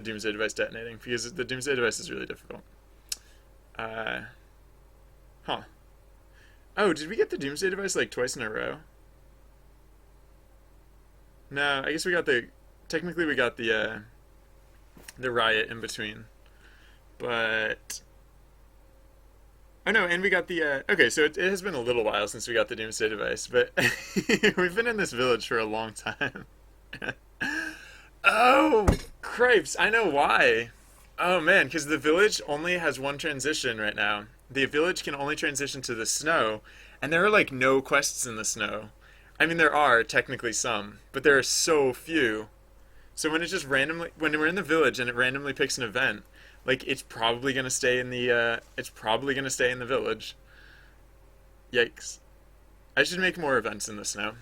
Doomsday device detonating because the Doomsday device is really difficult. Uh, huh. Oh, did we get the Doomsday device like twice in a row? No, I guess we got the. Technically, we got the riot in between, but oh no, and we got the. Okay, so it has been a little while since we got the Doomsday device, but we've been in this village for a long time. Oh, cripes! I know why. Oh man, because the village only has one transition right now. The village can only transition to the snow, and there are like no quests in the snow. I mean, there are technically some, but there are so few. So when it just randomly, when we're in the village and it randomly picks an event, like it's probably gonna stay in the, it's probably gonna stay in the village. Yikes! I should make more events in the snow.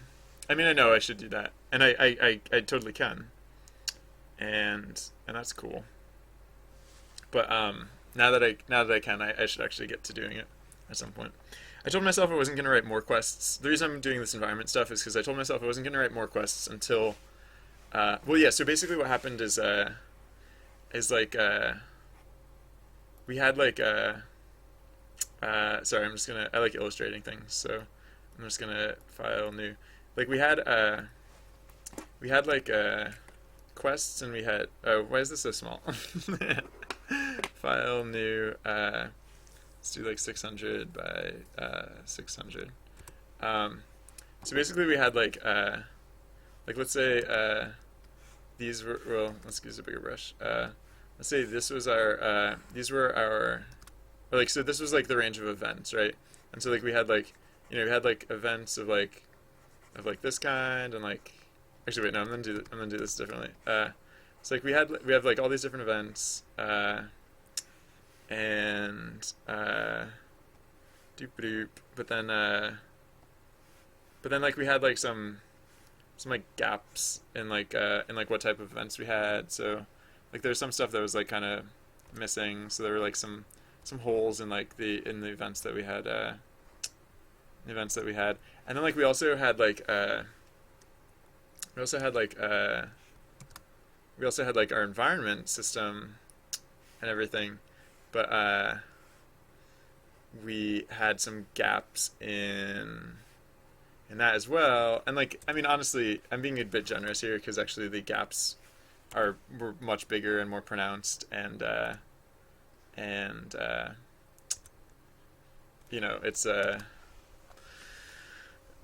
I mean, I know I should do that, and I totally can, and that's cool. But now that I can, I should actually get to doing it at some point. I told myself I wasn't gonna write more quests. The reason I'm doing this environment stuff is because I told myself I wasn't gonna write more quests until well, yeah. So basically, what happened is like we had like sorry, I'm just gonna I like illustrating things, so I'm just gonna file new. Like we had like quests, and we had oh, why is this so small? File new. Let's do like 600 by 600. Um, so basically, we had like let's say these were well. Let's use a bigger brush. Let's say this was our these were our or like so this was like the range of events, right? And so like we had like we had like events of like this kind and like actually wait no I'm gonna do this differently. So like we have like all these different events and doop doop, but then like we had like some like gaps in like what type of events we had. So like there's some stuff that was like kind of missing. So there were like some holes in like the events that we had the events that we had. And then like we also had like we also had like our environment system and everything, but we had some gaps in that as well. And like, I mean, honestly, I'm being a bit generous here because actually the gaps were much bigger and more pronounced, and it's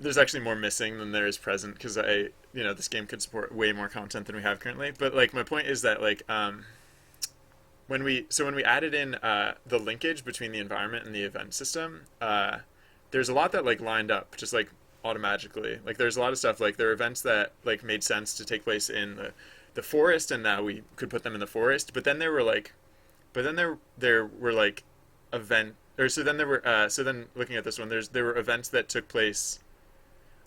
there's actually more missing than there is present because this game could support way more content than we have currently. But like, my point is that like when we added in the linkage between the environment and the event system, there's a lot that like lined up just like automatically. Like there's a lot of stuff like there are events that like made sense to take place in the forest, and now we could put them in the forest. But then there were like, there were like event or so then there were so then looking at this one, there were events that took place.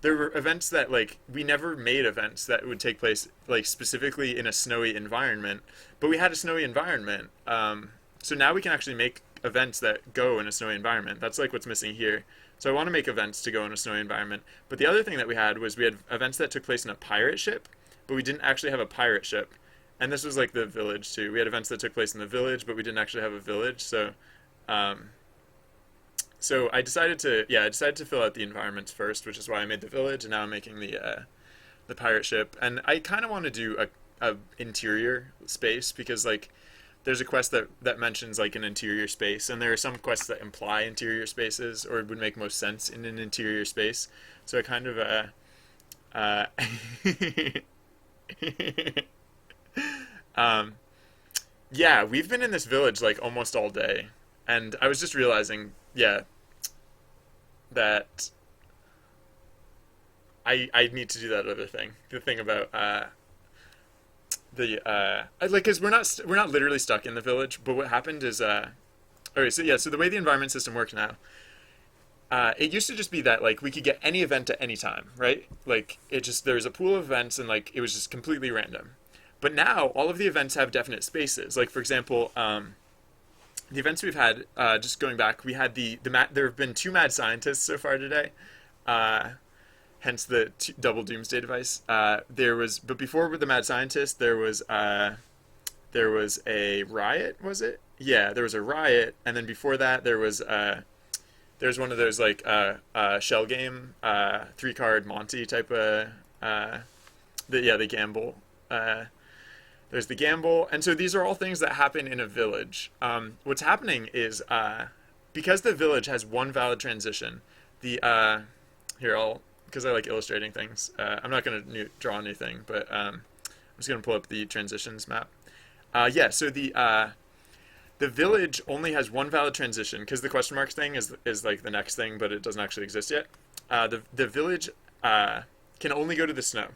There were events that like we never made events that would take place like specifically in a snowy environment, but we had a snowy environment. So now we can actually make events that go in a snowy environment. That's like what's missing here. So I want to make events to go in a snowy environment. But the other thing that we had was we had events that took place in a pirate ship, but we didn't actually have a pirate ship. And this was like the village too. We had events that took place in the village, but we didn't actually have a village. Um, so I decided to fill out the environments first, which is why I made the village, and now I'm making the pirate ship. And I kind of want to do a interior space because like there's a quest that mentions like an interior space, and there are some quests that imply interior spaces or would make most sense in an interior space. So I kind of uh um yeah, we've been in this village like almost all day, and I was just realizing, yeah, that I need to do that other thing. The thing about like because we're not literally stuck in the village, but what happened is okay, so yeah, so the way the environment system works now, it used to just be that like we could get any event at any time, right? Like it just there was a pool of events and like it was just completely random. But now all of the events have definite spaces. Like for example, the events we've had, just going back, we had there have been two mad scientists so far today. Uh, Hence the double doomsday device. There was, but before with the mad scientist, there was there was a riot, was it? Yeah, there was a riot, and then before that there's one of those like shell game 3 card Monty type of the gamble. There's the gamble, and so these are all things that happen in a village. What's happening is because the village has one valid transition, the here I'll because I like illustrating things. I'm not going to draw anything, but I'm just going to pull up the transitions map. Yeah, so the village only has one valid transition because the question marks thing is like the next thing, but it doesn't actually exist yet. The village can only go to the snow.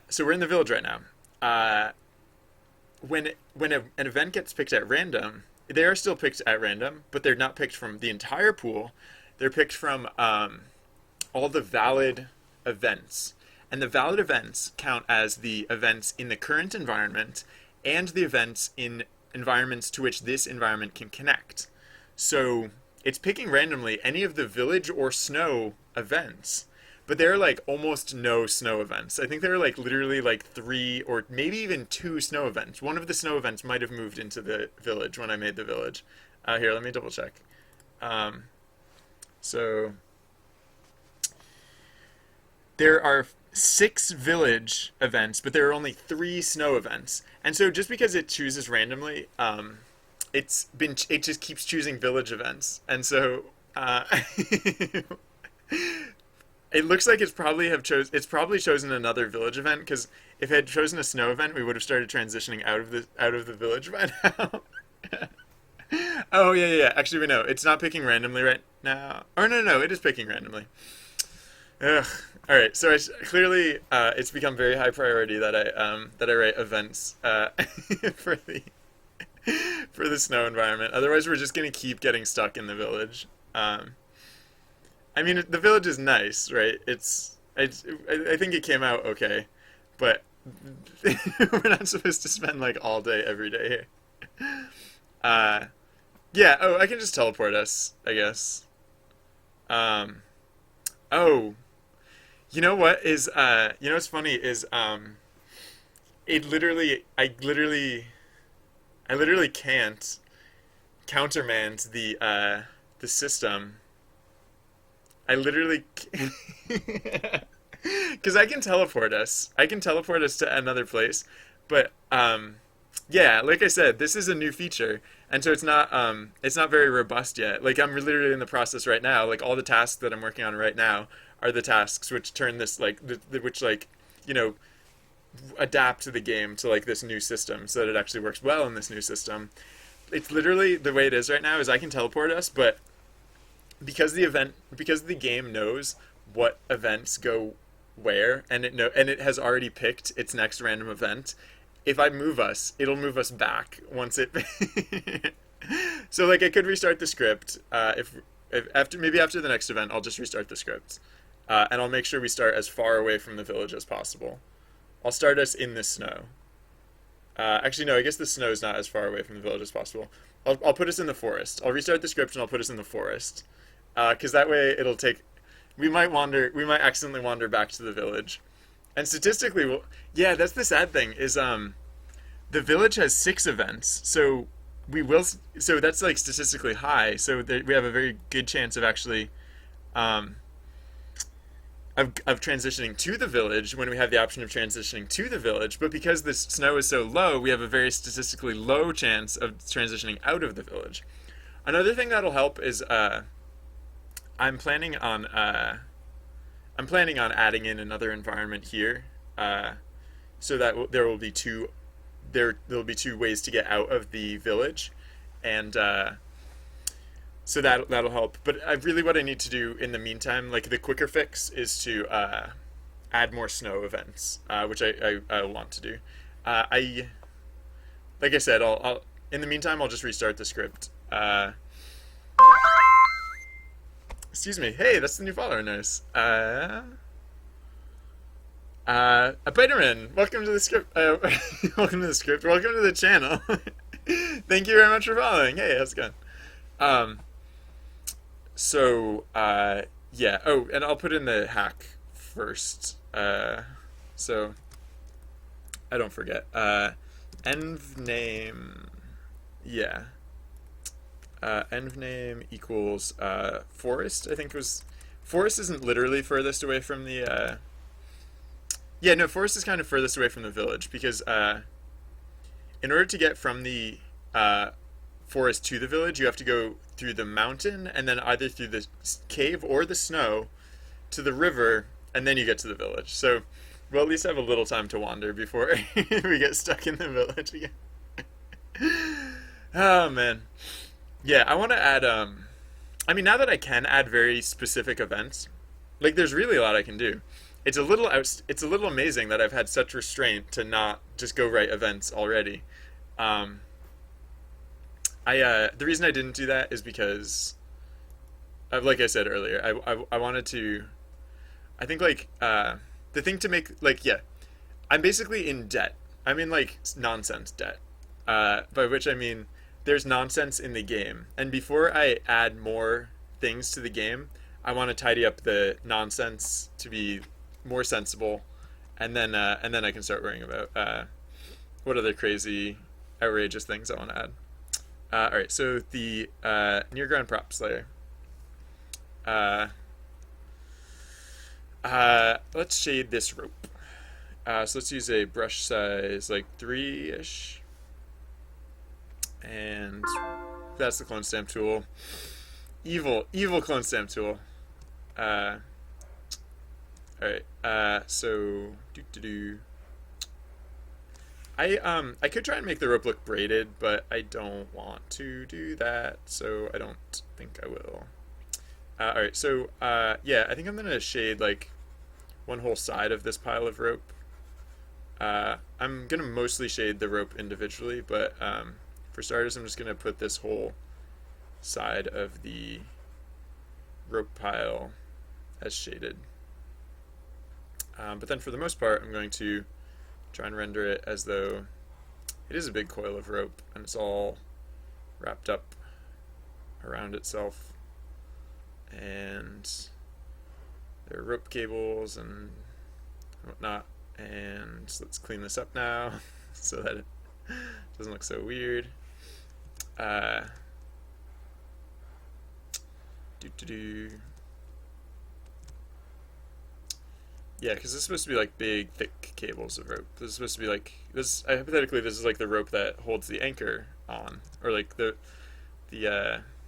So we're in the village right now. When an event gets picked at random, they are still picked at random, but they're not picked from the entire pool. They're picked from all the valid events. And the valid events count as the events in the current environment and the events in environments to which this environment can connect. So it's picking randomly any of the village or snow events, but there are like almost no snow events. I think there are like literally like 3 or maybe even 2 snow events. One of the snow events might have moved into the village when I made the village. Here, let me double check. So there are 6 village events, but there are only 3 snow events. And so just because it chooses randomly, it just keeps choosing village events. And so it looks like it's probably chosen another village event, because if it had chosen a snow event, we would have started transitioning out of the village by now. Oh yeah. Actually, we know it's not picking randomly right now. Or no, it is picking randomly. Ugh. All right. So clearly, it's become very high priority that I write events for the snow environment. Otherwise, we're just gonna keep getting stuck in the village. I mean, the village is nice, right? I think it came out okay, but we're not supposed to spend like all day every day here. Yeah. Oh, I can just teleport us, I guess. Oh, you know what is what's funny is I literally can't countermand the system. I literally because I can teleport us. I can teleport us to another place, but yeah, like I said, this is a new feature, and so it's not very robust yet. Like I'm literally in the process right now. Like all the tasks that I'm working on right now are the tasks which turn this like which like adapt to the game to like this new system so that it actually works well in this new system. It's literally the way it is right now is I can teleport us, but because the game knows what events go where, and it has already picked its next random event. If I move us, it'll move us back once it. So like I could restart the script. If after the next event, I'll just restart the script, and I'll make sure we start as far away from the village as possible. I'll start us in the snow. Actually, no. I guess the snow is not as far away from the village as possible. I'll put us in the forest. I'll restart the script and I'll put us in the forest. Because that way it'll take. We might accidentally wander back to the village, and statistically, yeah, that's the sad thing is the village has 6 events, so that's like statistically high. So we have a very good chance of actually of transitioning to the village when we have the option of transitioning to the village. But because the snow is so low, we have a very statistically low chance of transitioning out of the village. Another thing that'll help is I'm planning on adding in another environment here, so that there will be 2 ways to get out of the village, and so that'll help. But what I need to do in the meantime, like the quicker fix, is to add more snow events, which I want to do. Like I said, I'll in the meantime I'll just restart the script. Excuse me. Hey, that's the new follower. Nice. Spider-Man, welcome to the script. Welcome to the script. Welcome to the channel. Thank you very much for following. Hey, how's it going? Yeah. Oh, and I'll put in the hack first. So I don't forget. Env name, yeah. Env name equals forest. I think it was forest isn't literally furthest away from the. Yeah, no, forest is kind of furthest away from the village because in order to get from the forest to the village, you have to go through the mountain and then either through the cave or the snow to the river, and then you get to the village. So we'll at least have a little time to wander before we get stuck in the village again. Oh man, yeah. I want to add. I mean, now that I can add very specific events, like there's really a lot I can do. It's a little amazing that I've had such restraint to not just go write events already. Um, the reason I didn't do that is because, like I said earlier, I wanted to. I think like the thing to make like yeah, I'm basically in debt. I'm in like nonsense debt. By which I mean there's nonsense in the game, and before I add more things to the game, I want to tidy up the nonsense to be more sensible, and then I can start worrying about what other crazy, outrageous things I want to add. All right, so the near ground props layer. Uh, let's shade this rope. So let's use a brush size like 3-ish. And that's the clone stamp tool. Evil clone stamp tool. All right. So do do do. I could try and make the rope look braided, but I don't want to do that, so I don't think I will. All right. So yeah, I think I'm gonna shade like one whole side of this pile of rope. I'm gonna mostly shade the rope individually, but for starters, I'm just gonna put this whole side of the rope pile as shaded. But then for the most part, I'm going to try and render it as though it is a big coil of rope and it's all wrapped up around itself. And there are rope cables and whatnot. And let's clean this up now so that it doesn't look so weird. Do. Yeah, because this is supposed to be like big, thick cables of rope. This is supposed to be like this. Hypothetically, this is like the rope that holds the anchor on, or like the this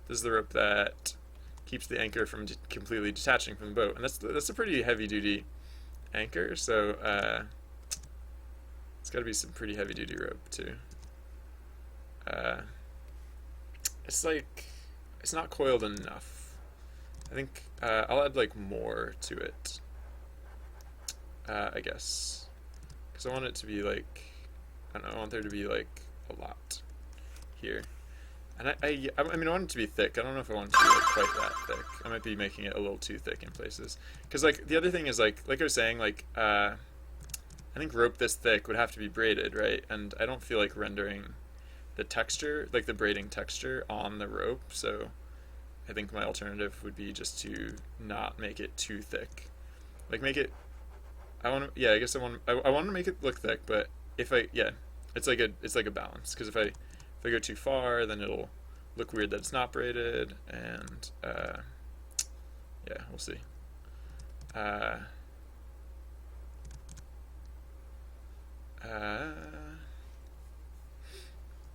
is the rope that keeps the anchor from completely detaching from the boat, and that's a pretty heavy duty anchor. So it's got to be some pretty heavy duty rope too. It's like it's not coiled enough. I think I'll add like more to it. I guess, because I want it to be like, I don't know, I want there to be like a lot here, and I mean I want it to be thick. I don't know if I want it to be like quite that thick. I might be making it a little too thick in places. Because like the other thing is like I was saying, like I think rope this thick would have to be braided, right? And I don't feel like rendering the texture, like the braiding texture on the rope. So I think my alternative would be just to not make it too thick, like make it. I want to, yeah. I guess I want to make it look thick, but if I, yeah, it's like a balance. Because if I go too far, then it'll look weird that it's not braided, and yeah, we'll see. Uh,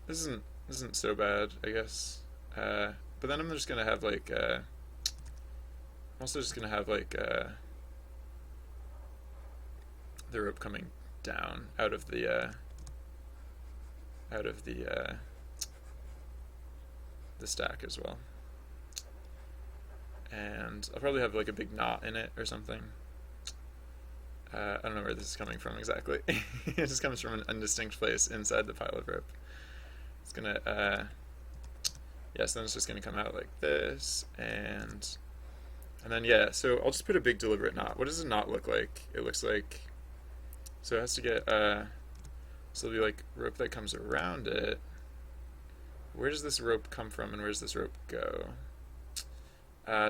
this isn't so bad, I guess. But then I'm just gonna have like I'm also just gonna have like the rope coming down out of the stack as well, and I'll probably have like a big knot in it or something. I don't know where this is coming from exactly. It just comes from an undistinct place inside the pile of rope. It's gonna yes, then it's just gonna come out like this, and then yeah. So I'll just put a big deliberate knot. What does a knot look like? It looks like, so it has to get so it'll be like rope that comes around it. Where does this rope come from, and where does this rope go?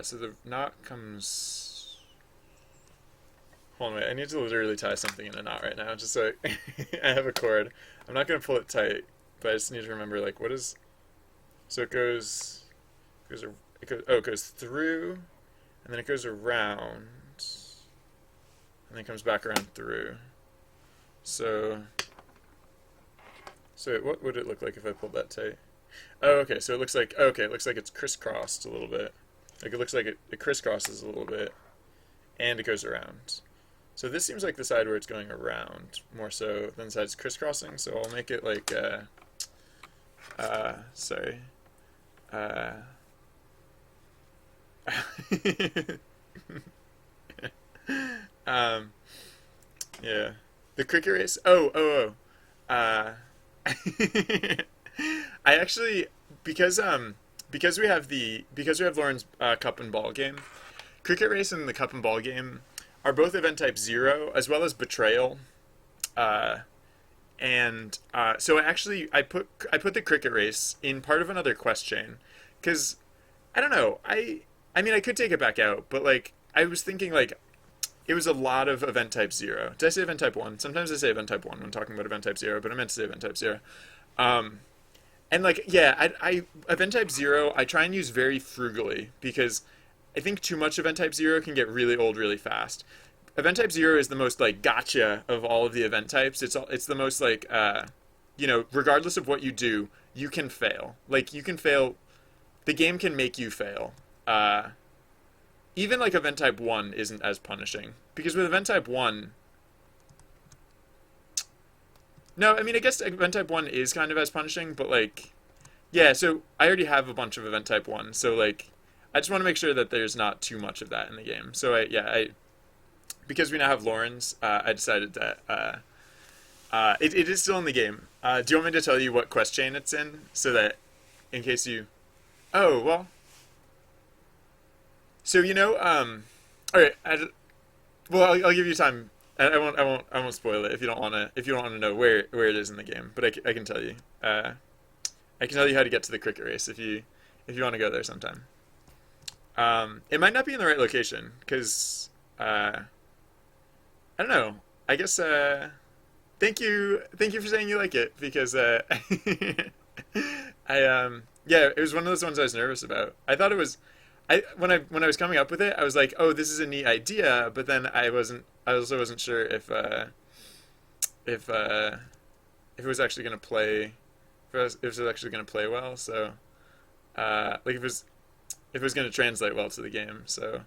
So the knot comes. Hold on, wait. I need to literally tie something in a knot right now, just so I have a cord. I'm not gonna pull it tight, but I just need to remember like what is. So it goes through, and then it goes around, and then comes back around through. So what would it look like if I pulled that tight? Oh, okay. So it looks like it's crisscrossed a little bit. Like it looks like it crisscrosses a little bit, and it goes around. So this seems like the side where it's going around more so than the side it's crisscrossing. So I'll make it like sorry. um, yeah. The cricket race. Oh. I actually because we have Lauren's cup and ball game. Cricket race and the cup and ball game are both event type 0 as well as betrayal. So I put the cricket race in part of another quest chain because I don't know. I mean I could take it back out, but like I was thinking like it was a lot of event type 0. Did I say event type 1? Sometimes I say event type 1 when talking about event type 0, but I meant to say event type 0. And like yeah, I event type 0 I try and use very frugally because I think too much event type 0 can get really old really fast. Event type 0 is the most like gotcha of all of the event types. It's the most like regardless of what you do, you can fail. Like you can fail. The game can make you fail. Even like event type 1 isn't as punishing because with event type 1 no, I mean I guess event type 1 is kind of as punishing, but like yeah, so I already have a bunch of event type 1, so like I just want to make sure that there's not too much of that in the game. So I because we now have Lauren's, I decided that it is still in the game. Do you want me to tell you what quest chain it's in so that in case you oh well so all right. I'll give you time. I won't spoil it if you don't want to know where it is in the game. But I can tell you. I can tell you how to get to the cricket race if you want to go there sometime. It might not be in the right location because I don't know. I guess thank you for saying you like it because yeah, it was one of those ones I was nervous about. I thought it was when I was coming up with it, I was like, oh, this is a neat idea, but then I also wasn't sure if it was actually going to play if it was actually going to play well. So like if it was going to translate well to the game. So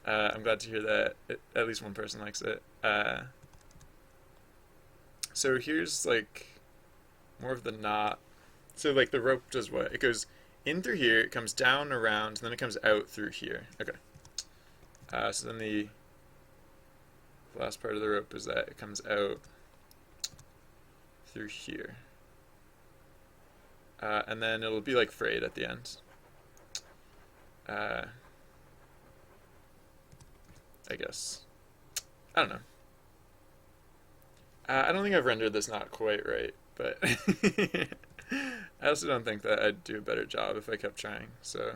I'm glad to hear that at least one person likes it. So here's like more of the knot. So like the rope does what? It goes in through here, it comes down around, and then it comes out through here. Okay. So then the last part of the rope is that it comes out through here. And then it'll be like frayed at the end. I guess. I don't know. I don't think I've rendered this not quite right, but I also don't think that I'd do a better job if I kept trying, so.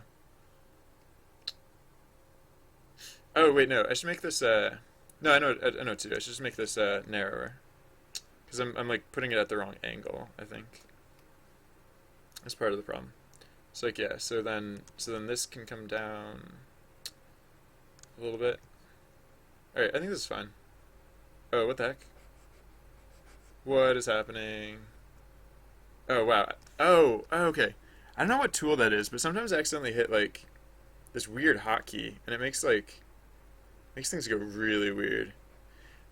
Oh, wait, no, I should make this, no, I know what to do. I should just make this narrower. Because I'm like putting it at the wrong angle, I think. That's part of the problem. So like, yeah, so then this can come down a little bit. Alright, I think this is fine. Oh, what the heck? What is happening? Oh, wow. Oh, okay. I don't know what tool that is, but sometimes I accidentally hit, like, this weird hotkey, and it makes things go really weird.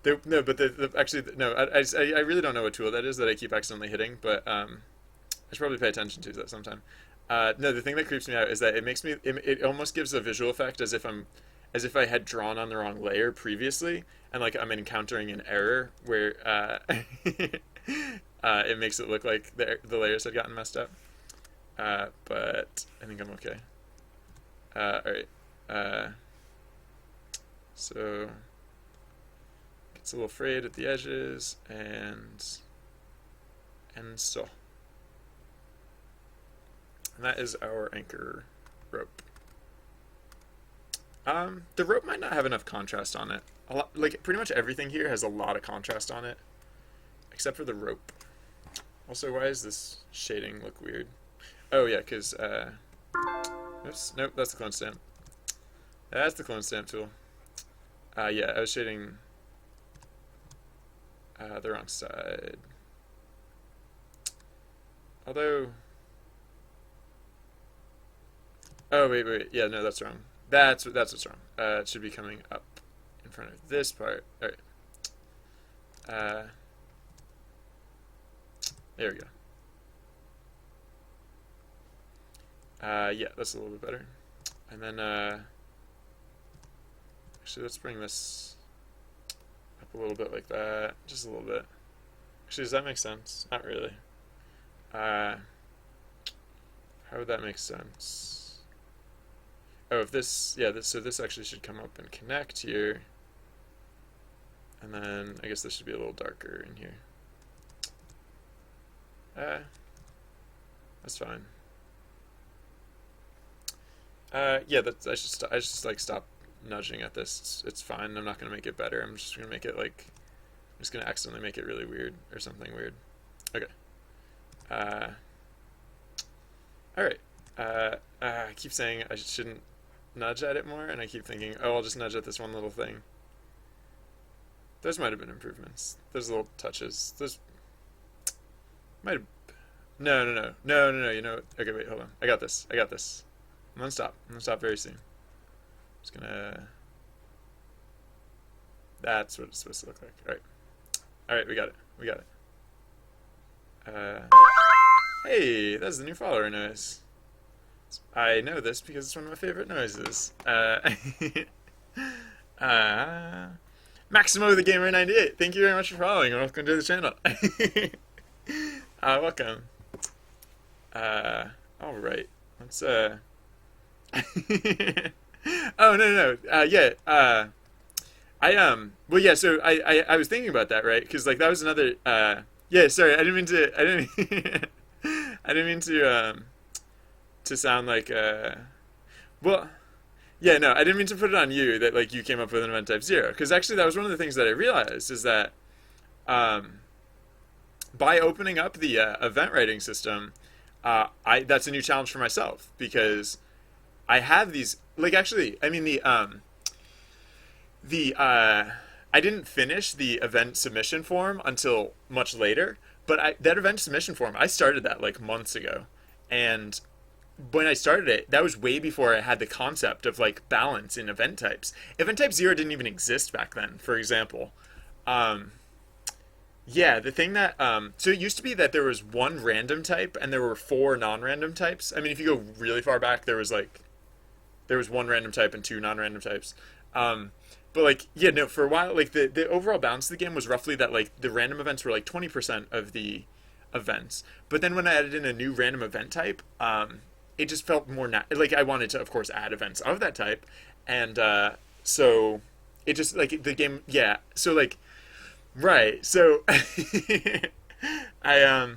I really don't know what tool that is that I keep accidentally hitting, but, I should probably pay attention to that sometime. No, the thing that creeps me out is that it almost gives a visual effect as if I had drawn on the wrong layer previously, and like I'm encountering an error where it makes it look like the layers had gotten messed up. But I think I'm okay. Alright. So gets a little frayed at the edges and so. And that is our anchor rope. The rope might not have enough contrast on it. a lot, like pretty much everything here has a lot of contrast on it, except for the rope. Also, why does this shading look weird? Oh yeah, because oops, nope, that's the clone stamp. That's the clone stamp tool. Yeah, I was shading the wrong side. Although, oh wait, yeah, no, that's wrong. That's what's wrong. It should be coming up in front of this part. All right. There we go. Yeah, that's a little bit better. And then, actually, let's bring this up a little bit like that. Just a little bit. Actually, does that make sense? Not really. How would that make sense? Oh, if this, yeah, so this actually should come up and connect here. And then, I guess this should be a little darker in here. That's fine. Yeah, I should just like stop nudging at this. It's fine. I'm not gonna make it better. I'm just gonna make it like, I'm just gonna accidentally make it really weird or something weird. Okay. All right. I keep saying I shouldn't nudge at it more, and I keep thinking, oh, I'll just nudge at this one little thing. Those might have been improvements. Those little touches. Those might have. No. You know. Okay, wait, hold on. I got this. I'm gonna stop. Very soon. Just gonna. That's what it's supposed to look like. All right. We got it. Hey, that's the new follower noise. I know this because it's one of my favorite noises. Maximo the Gamer 98. Thank you very much for following. Welcome to the channel. Welcome. All right. Let's oh no. Yeah. Well, yeah. So I was thinking about that, right? Because like that was another. Yeah. Sorry, I didn't mean to. I didn't mean to sound like. Well. Yeah, no, I didn't mean to put it on you that like you came up with an event type 0, because actually that was one of the things that I realized is that by opening up the event writing system, that's a new challenge for myself, because I have these like actually I mean I didn't finish the event submission form until much later, but that event submission form I started that like months ago, and when I started it, that was way before I had the concept of like balance in event types. Event type 0 didn't even exist back then, for example. Yeah, the thing that so it used to be that there was one random type and there were 4 non-random types. I mean, if you go really far back, there was one random type and 2 non-random types. But like, yeah, no, for a while, like the overall balance of the game was roughly that like the random events were like 20% of the events. But then when I added in a new random event type, it just felt more like I wanted to, of course, add events of that type, and so it just like the game, yeah. So like, right. So I I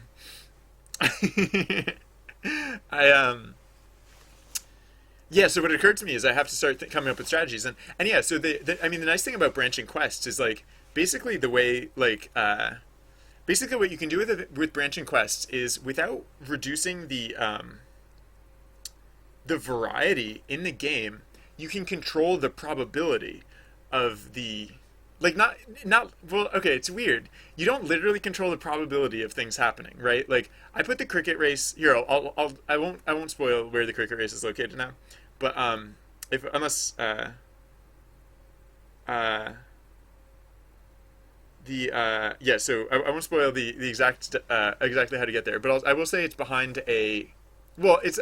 yeah. So what occurred to me is I have to start coming up with strategies, and yeah. So I mean the nice thing about branching quests is like basically the way like basically what you can do with branching quests is without reducing the variety in the game, you can control the probability of the like not well, okay, it's weird. You don't literally control the probability of things happening, right? Like I put the cricket race here. I won't spoil where the cricket race is located now, but if unless yeah, so I won't spoil the exact exactly how to get there, but I will say it's behind a. Well, it's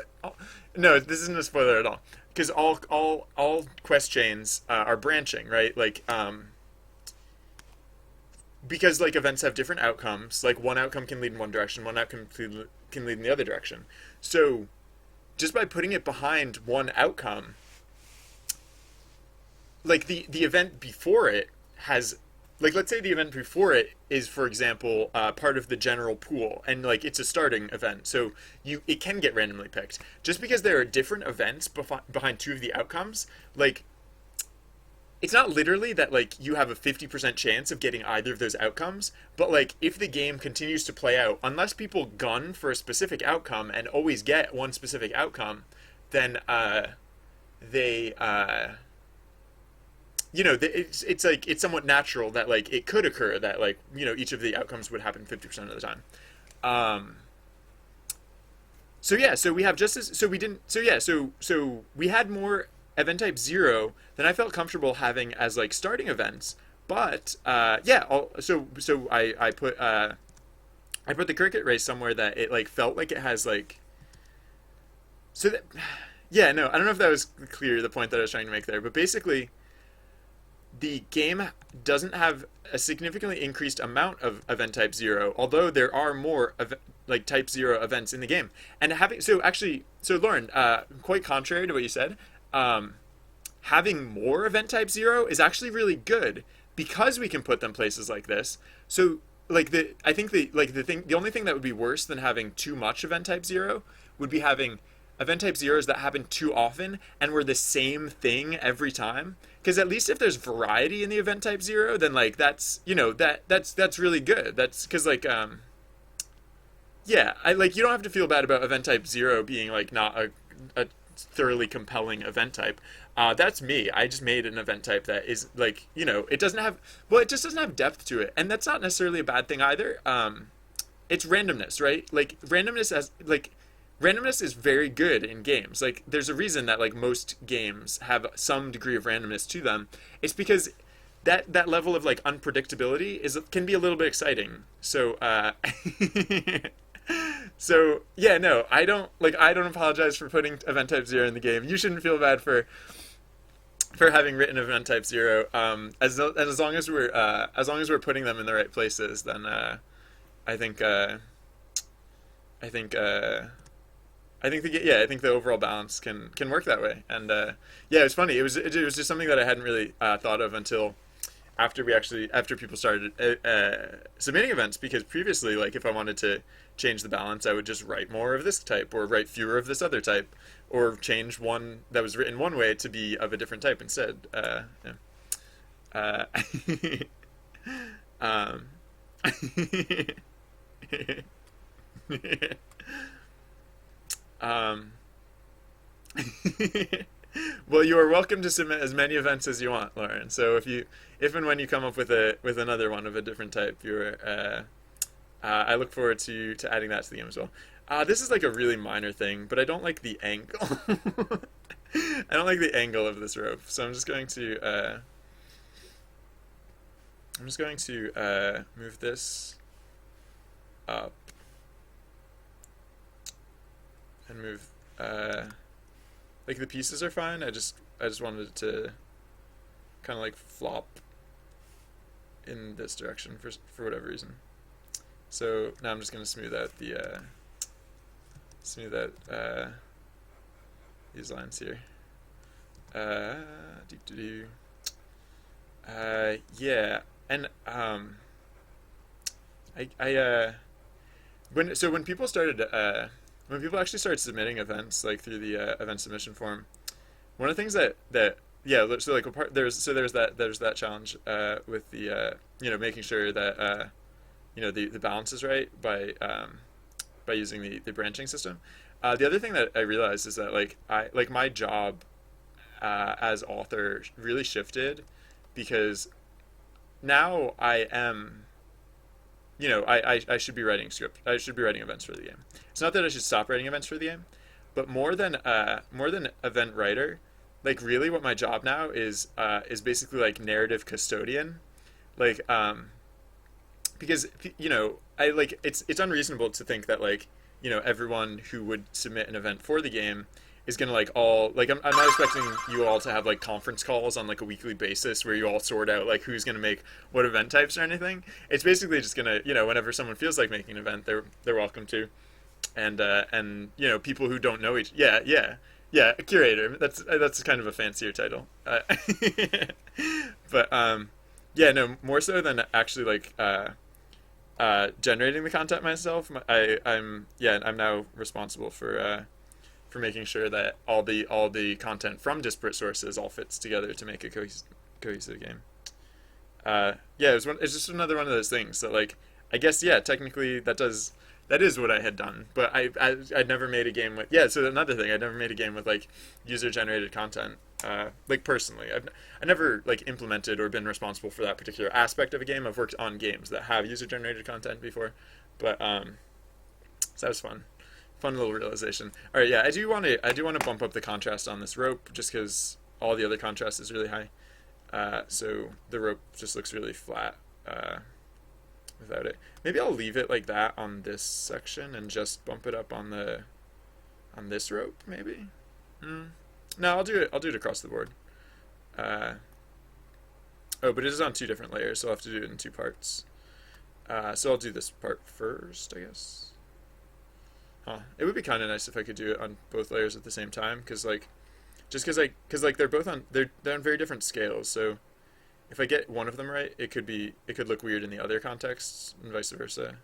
no. This isn't a spoiler at all, because all quest chains are branching, right? Like because like events have different outcomes. Like one outcome can lead in one direction, one outcome can lead in the other direction. So just by putting it behind one outcome, like the event before it has. Like, let's say the event before it is, for example, part of the general pool, and like it's a starting event, so it can get randomly picked. Just because there are different events behind 2 of the outcomes, like it's not literally that like you have a 50% chance of getting either of those outcomes, but like if the game continues to play out, unless people gun for a specific outcome and always get one specific outcome, then they it's like it's somewhat natural that like it could occur that like each of the outcomes would happen 50% of the time. Um, so yeah, so we have just as so we didn't so yeah so we had more event type zero than I felt comfortable having as like starting events. But I put the cricket race somewhere that it like felt like it has like so that yeah, no, I don't know if that was clear, the point that I was trying to make there, but basically the game doesn't have a significantly increased amount of event type zero, although there are more like type zero events in the game. And having so actually, so Lauren, quite contrary to what you said, um, having more event type zero is actually really good because we can put them places like this. So like I think the only thing that would be worse than having too much event type zero would be having event type zeros that happen too often and were the same thing every time. Because at least if there's variety in the event type zero, then like that's that's really good. That's because like yeah, I like you don't have to feel bad about event type zero being like not a thoroughly compelling event type. That's me. I just made an event type that is like it doesn't have it just doesn't have depth to it, and that's not necessarily a bad thing either. It's randomness, right? Like randomness is very good in games. Like there's a reason that like most games have some degree of randomness to them. It's because that level of like unpredictability can be a little bit exciting. So so yeah, no, I don't apologize for putting event type zero in the game. You shouldn't feel bad for having written event type zero. As long as we're putting them in the right places, then I think I think I think the overall balance can work that way. And yeah, it was funny. It was just something that I hadn't really thought of until after people started submitting events, because previously like if I wanted to change the balance, I would just write more of this type or write fewer of this other type, or change one that was written one way to be of a different type instead. Yeah. um, um, well, you are welcome to submit as many events as you want, Lauren. So if and when you come up with another one of a different type, I look forward to adding that to the game as well. This is like a really minor thing, but I don't like the angle. I don't like the angle of this rope, so I'm just going to move this up and move like the pieces are fine. I just wanted it to kind of like flop in this direction for whatever reason. So now I'm just going to smooth out these lines here. Do do do. Yeah, and when people started when people actually started submitting events like through the event submission form, one of the things that yeah, so like there's that challenge with the making sure that the balance is right by using the branching system. The other thing that I realized is that like my job as author really shifted, because now I am, I should be writing script. I should be writing events for the game. It's not that I should stop writing events for the game, but more than event writer, like really what my job now is basically like narrative custodian, like because I like it's unreasonable to think that like everyone who would submit an event for the game is gonna like all like I'm not expecting you all to have like conference calls on like a weekly basis where you all sort out like who's gonna make what event types or anything. It's basically just gonna whenever someone feels like making an event, they're welcome to, and people who don't know each a curator, that's kind of a fancier title, but yeah, no, more so than actually like generating the content myself. I'm now responsible for making sure that all the content from disparate sources all fits together to make a cohesive game. Yeah, it's just another one of those things that like I guess yeah, technically that is what I had done, but I'd never made a game with yeah. So another thing, I'd never made a game with like user generated content. Like personally, I never like implemented or been responsible for that particular aspect of a game. I've worked on games that have user generated content before, but so that was fun. Fun little realization. All right, yeah, I do want to bump up the contrast on this rope just because all the other contrast is really high. So the rope just looks really flat without it. Maybe I'll leave it like that on this section and just bump it up on this rope. Maybe. No, I'll do it. I'll do it across the board. Uh, oh, but it is on two different layers, so I'll have to do it in two parts. So I'll do this part first, I guess. Huh. It would be kind of nice if I could do it on both layers at the same time, because like, just because like they're both on they're on very different scales. So if I get one of them right, it could look weird in the other contexts, and vice versa.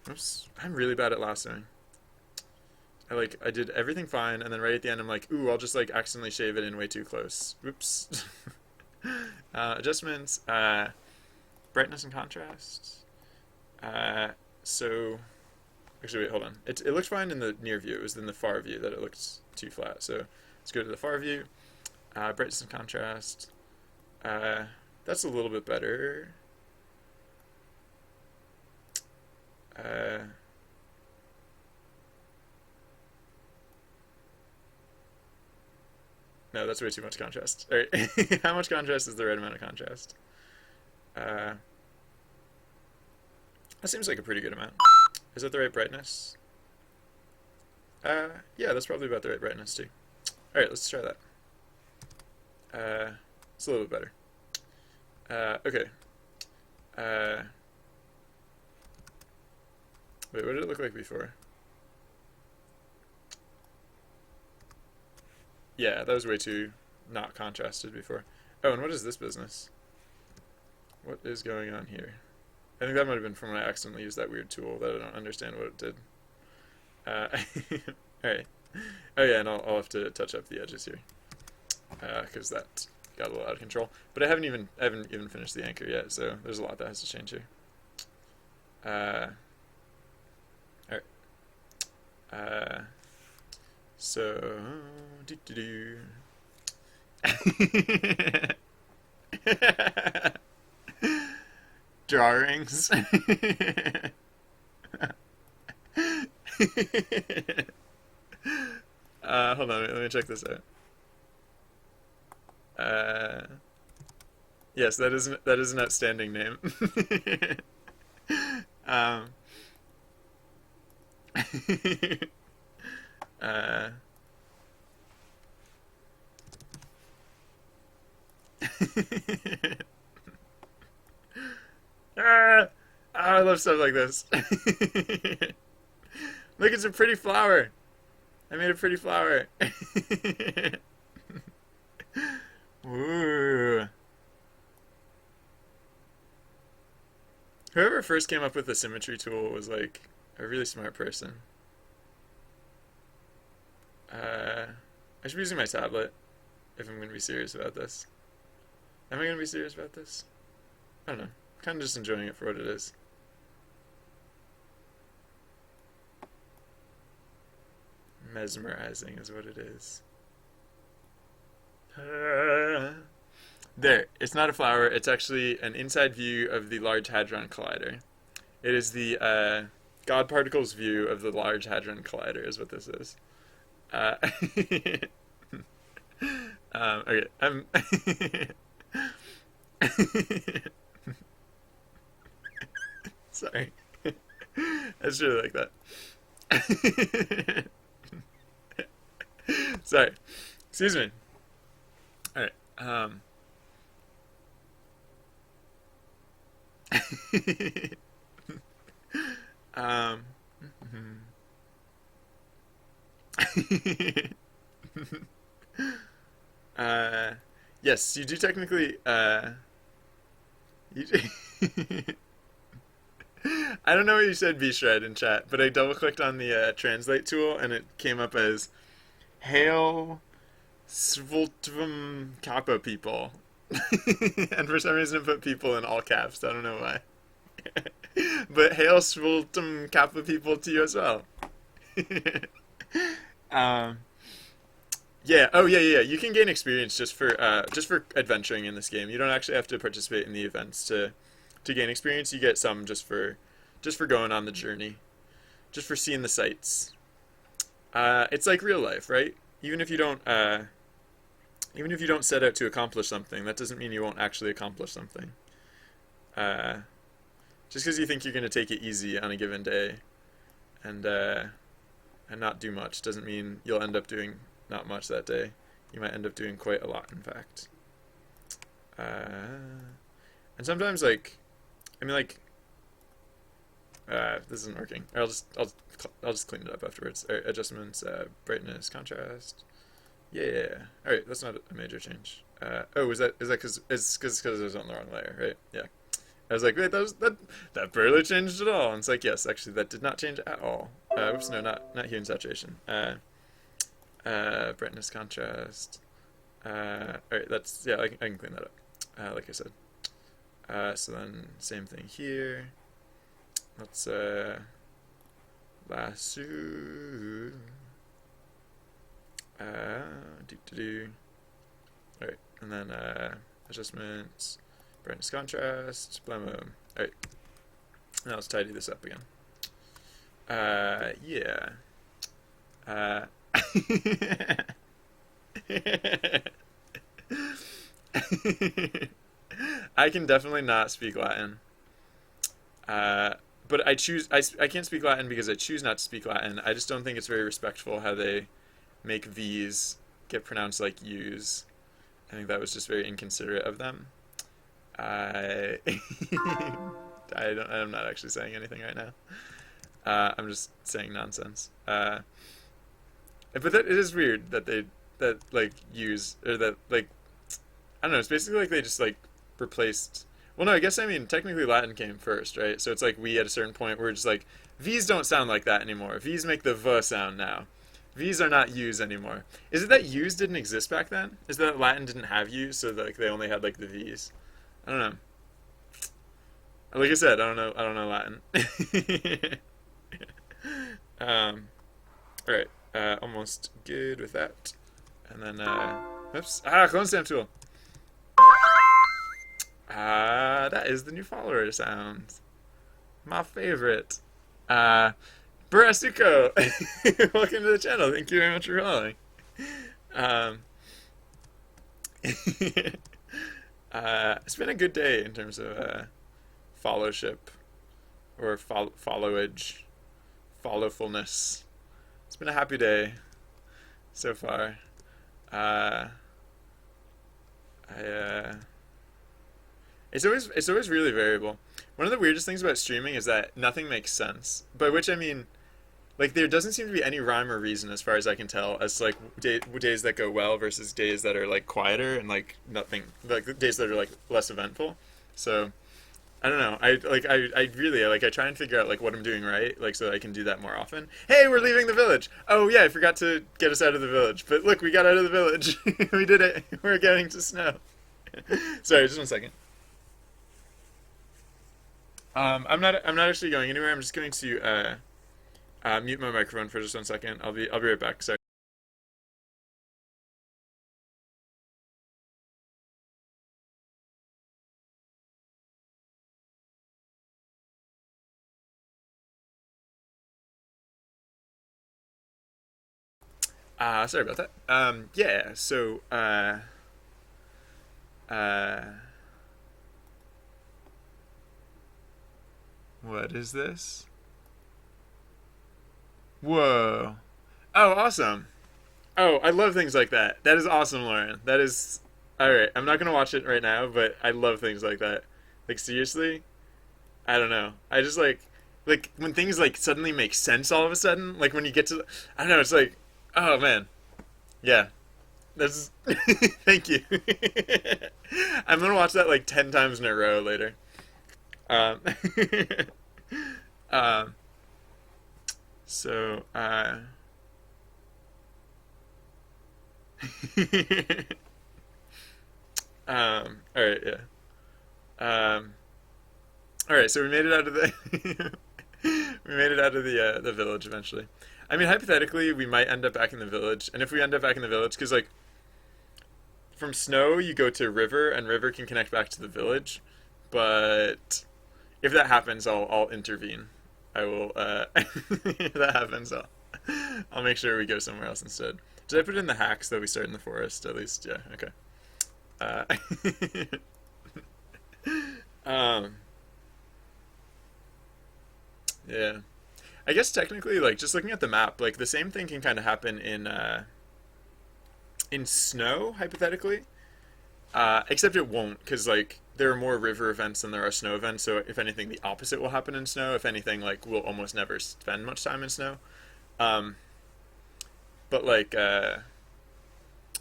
Oops, I'm really bad at lassoing. I did everything fine, and then right at the end, I'm like, ooh, I'll just like accidentally shave it in way too close. Oops. Adjustments, brightness and contrast. So actually, wait, hold on. It looked fine in the near view. It was in the far view that it looked too flat. So let's go to the far view. Brightness and contrast. That's a little bit better. No, that's way too much contrast. All right, how much contrast is the right amount of contrast? Uh, that seems like a pretty good amount. Is that the right brightness? Yeah, that's probably about the right brightness too. All right, let's try that. It's a little bit better. Okay. Wait, what did it look like before? Yeah, that was way too not contrasted before. Oh, and what is this business? What is going on here? I think that might have been from when I accidentally used that weird tool that I don't understand what it did. Alright. Oh yeah, and I'll have to touch up the edges here. Because that got a little out of control. But I haven't even finished the anchor yet, so there's a lot that has to change here. Alright. So drawings. Hold on, let me check this out. Yes, that is an outstanding name. um, uh, I love stuff like this. Look, it's a pretty flower. I made a pretty flower. Ooh. Whoever first came up with the symmetry tool was like a really smart person. I should be using my tablet if I'm going to be serious about this. Am I going to be serious about this? I don't know. Kind of just enjoying it for what it is. Mesmerizing is what it is. There. It's not a flower. It's actually an inside view of the Large Hadron Collider. It is the God Particles view of the Large Hadron Collider is what this is. Okay. Sorry. I just really like that. Sorry. Excuse me. Alright. Um. Yes, you do technically, you I don't know what you said V-shred in chat, but I double clicked on the translate tool and it came up as Hail Svoltvam Kappa people. And for some reason, it put people in all caps. I don't know why. But hail Schwultum Kappa people to you as well. um, yeah. Oh, yeah, yeah. You can gain experience just for adventuring in this game. You don't actually have to participate in the events to gain experience. You get some just for going on the journey, just for seeing the sights. It's like real life, right? Even if you don't even if you don't set out to accomplish something, that doesn't mean you won't actually accomplish something. Uh, just because you think you're going to take it easy on a given day and uh, and not do much doesn't mean you'll end up doing not much that day. You might end up doing quite a lot, in fact. And sometimes, like, I mean, like, this isn't working. I'll just clean it up afterwards. All right, adjustments, brightness, contrast. Yeah. All right, that's not a major change. Oh, is that because it was on the wrong layer, right? Yeah. I was like, wait, that barely changed at all. And it's like, yes, actually, that did not change at all. Oops, no, not hue and saturation. Brightness, contrast. All right, that's yeah, I can clean that up. Like I said. So then same thing here. Let's lasso. Do. All right, and then adjustments, brightness, contrast, blammo. All right, now let's tidy this up again. Yeah. Uh, I can definitely not speak Latin. But I can't speak Latin because I choose not to speak Latin. I just don't think it's very respectful how they make V's get pronounced like U's. I think that was just very inconsiderate of them. I I'm not actually saying anything right now. I'm just saying nonsense. But that it is weird that that like use or that like I don't know. It's basically like they just like replaced. Well, no, I guess I mean technically Latin came first, right? So it's like we at a certain point we're just like V's don't sound like that anymore. V's make the V sound now. V's are not U's anymore. Is it that U's didn't exist back then? Is it that Latin didn't have U's, so like they only had like the V's? I don't know. Like I said, I don't know Latin. All right, almost good with that. And then, oops, clone stamp tool. That is the new follower sound. My favorite. Burasuko! Welcome to the channel. Thank you very much for following. Um, it's been a good day in terms of followship or followage, followfulness. It's been a happy day so far. I it's always really variable. One of the weirdest things about streaming is that nothing makes sense. By which I mean, like there doesn't seem to be any rhyme or reason as far as I can tell as to, like days that go well versus days that are like quieter and like nothing, like days that are like less eventful. So I don't know. I really like I try and figure out like what I'm doing right, like so that I can do that more often. Hey, we're leaving the village. Oh yeah, I forgot to get us out of the village. But look, we got out of the village. We did it. We're getting to snow. Sorry, just one second. I'm not actually going anywhere. I'm just going to mute my microphone for just one second. I'll be right back. Sorry. Sorry about that. Yeah. So uh, what is this? Whoa. Oh, awesome. Oh, I love things like that. That is awesome, Lauren. That is all right. I'm not gonna watch it right now, but I love things like that. Like seriously, I don't know. I just like when things like suddenly make sense all of a sudden. Like when you get to, I don't know. It's like, oh man, yeah. That's thank you. I'm gonna watch that like 10 times in a row later. Um, um. So All right, yeah. All right, so we made it out of the we made it out of the village eventually. I mean, hypothetically, we might end up back in the village, and if we end up back in the village, because like from snow you go to river, and river can connect back to the village, but if that happens, I'll intervene. I will. If that happens, I'll make sure we go somewhere else instead. Did I put in the hacks that we start in the forest at least? Yeah. Okay. Uh, um. Yeah. I guess technically, like just looking at the map, like the same thing can kind of happen in snow, hypothetically. Except it won't, because like there are more river events than there are snow events. So if anything, the opposite will happen in snow. If anything, like we'll almost never spend much time in snow. Um, but like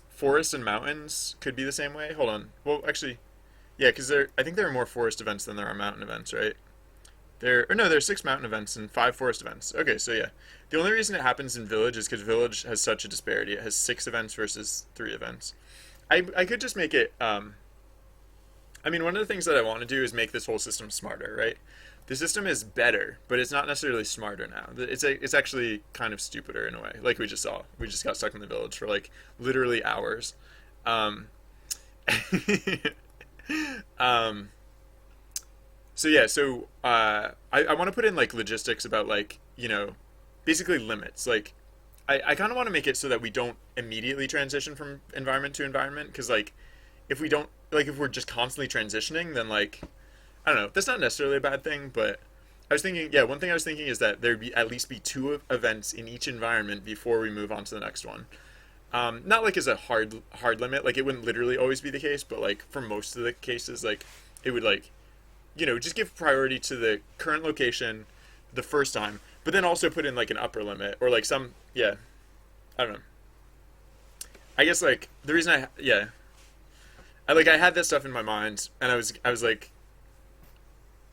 forests and mountains could be the same way. Hold on. Well, actually, yeah, because I think there are more forest events than there are mountain events, right? Or no, there's 6 mountain events and 5 forest events. Okay, so yeah, the only reason it happens in village is because village has such a disparity. It has 6 events versus 3 events. I could just make it. I mean, one of the things that I want to do is make this whole system smarter, right? The system is better, but it's not necessarily smarter now. It's actually kind of stupider in a way, like we just saw. We just got stuck in the village for like literally hours. Um, um, so yeah, I want to put in like logistics about like basically limits. Like I kind of want to make it so that we don't immediately transition from environment to environment, because like if we don't like if we're just constantly transitioning, then like I don't know, that's not necessarily a bad thing, but I was thinking, yeah, one thing I was thinking is that there'd be at least be 2 events in each environment before we move on to the next one. Not like as a hard limit, like it wouldn't literally always be the case, but like for most of the cases, like it would like just give priority to the current location the first time, but then also put in like an upper limit or like some, yeah, I don't know. I guess like the reason yeah, I had that stuff in my mind, and I was like,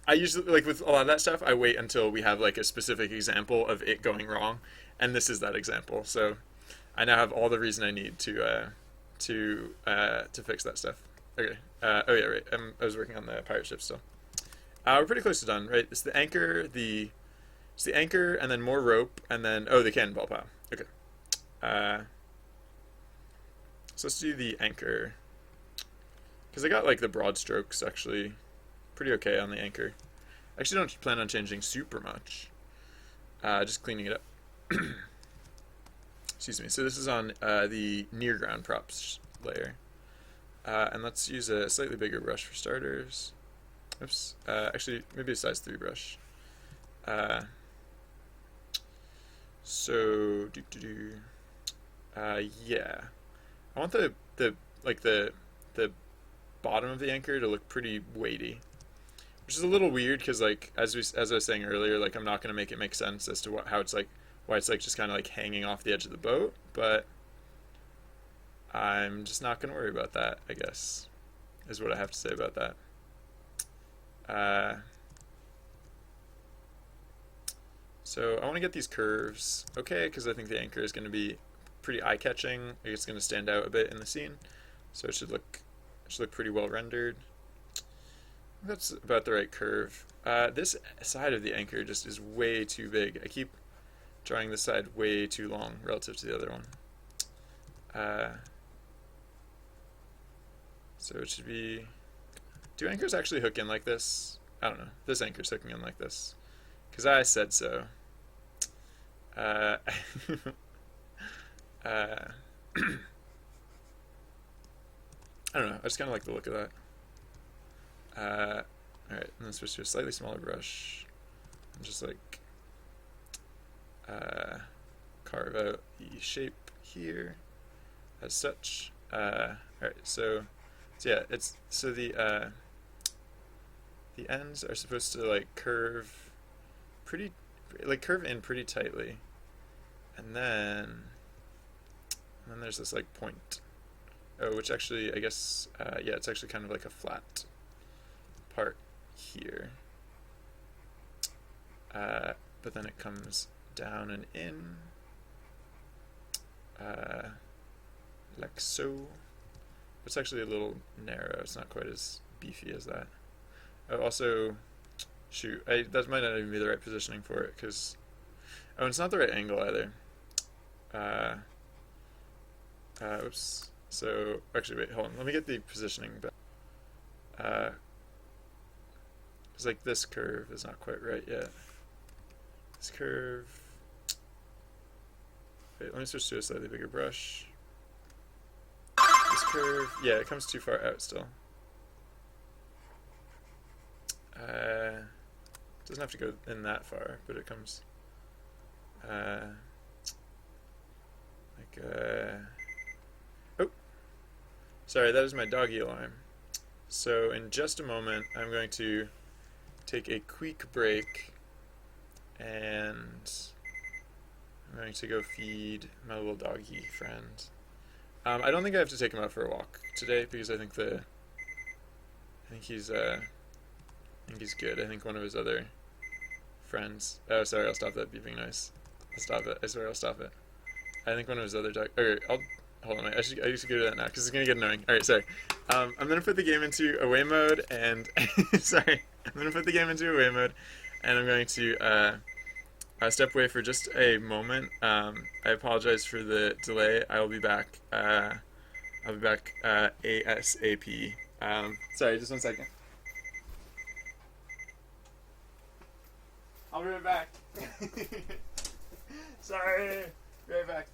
I usually like with a lot of that stuff, I wait until we have like a specific example of it going wrong, and this is that example. So I now have all the reason I need to fix that stuff. Okay. Oh yeah, right. I was working on the pirate ship still. We're pretty close to done, right? It's the anchor, and then more rope, and then the cannonball pile. Okay. Uh, so let's do the anchor, because I got like the broad strokes actually pretty okay on the anchor. I actually don't plan on changing super much. Just cleaning it up. Excuse me. So this is on the near ground props layer, and let's use a slightly bigger brush for starters. Oops. Actually, maybe a size 3 brush. Uh, so do do do. Yeah. I want the like the bottom of the anchor to look pretty weighty, which is a little weird because like as I was saying earlier, like I'm not gonna make it make sense as to how it's like why it's like just kind of like hanging off the edge of the boat, but I'm just not gonna worry about that. I guess is what I have to say about that. Uh, so I want to get these curves okay because I think the anchor is going to be pretty eye-catching. It's going to stand out a bit in the scene, so it should look pretty well rendered. That's about the right curve. This side of the anchor just is way too big. I keep drawing this side way too long relative to the other one. So it should be. Do anchors actually hook in like this? I don't know. This anchor's hooking in like this. Because I said so. Uh, I don't know. I just kind of like the look of that. Alright, and then switch to a slightly smaller brush. And just like carve out the shape here as such. Alright, so yeah, the ends are supposed to like curve curve in pretty tightly, and then there's this like point. Oh, which actually I guess yeah, it's actually kind of like a flat part here. But then it comes down and in, like so. It's actually a little narrow. It's not quite as beefy as that. Also, shoot, that might not even be the right positioning for it because oh, it's not the right angle either. Uh, Oops. So actually, wait, hold on. Let me get the positioning back. Because like this curve is not quite right yet. This curve. Wait, let me switch to a slightly bigger brush. This curve, yeah, it comes too far out still. Doesn't have to go in that far, but it comes oh, sorry, that is my doggy alarm. So in just a moment, I'm going to take a quick break, and I'm going to go feed my little doggy friend. I don't think I have to take him out for a walk today because I think he's good. I think one of his other friends. Oh, sorry, I'll stop that beeping noise. I'll stop it. I swear I'll stop it. I think one of his other dog. Okay, hold on. I should go to that now because it's gonna get annoying. All right, sorry. I'm gonna put the game into away mode and sorry. I'm gonna put the game into away mode, and I'm going to step away for just a moment. I apologize for the delay. I'll be back. ASAP. Sorry, just 1 second. I'll be right back. Sorry. Be right back.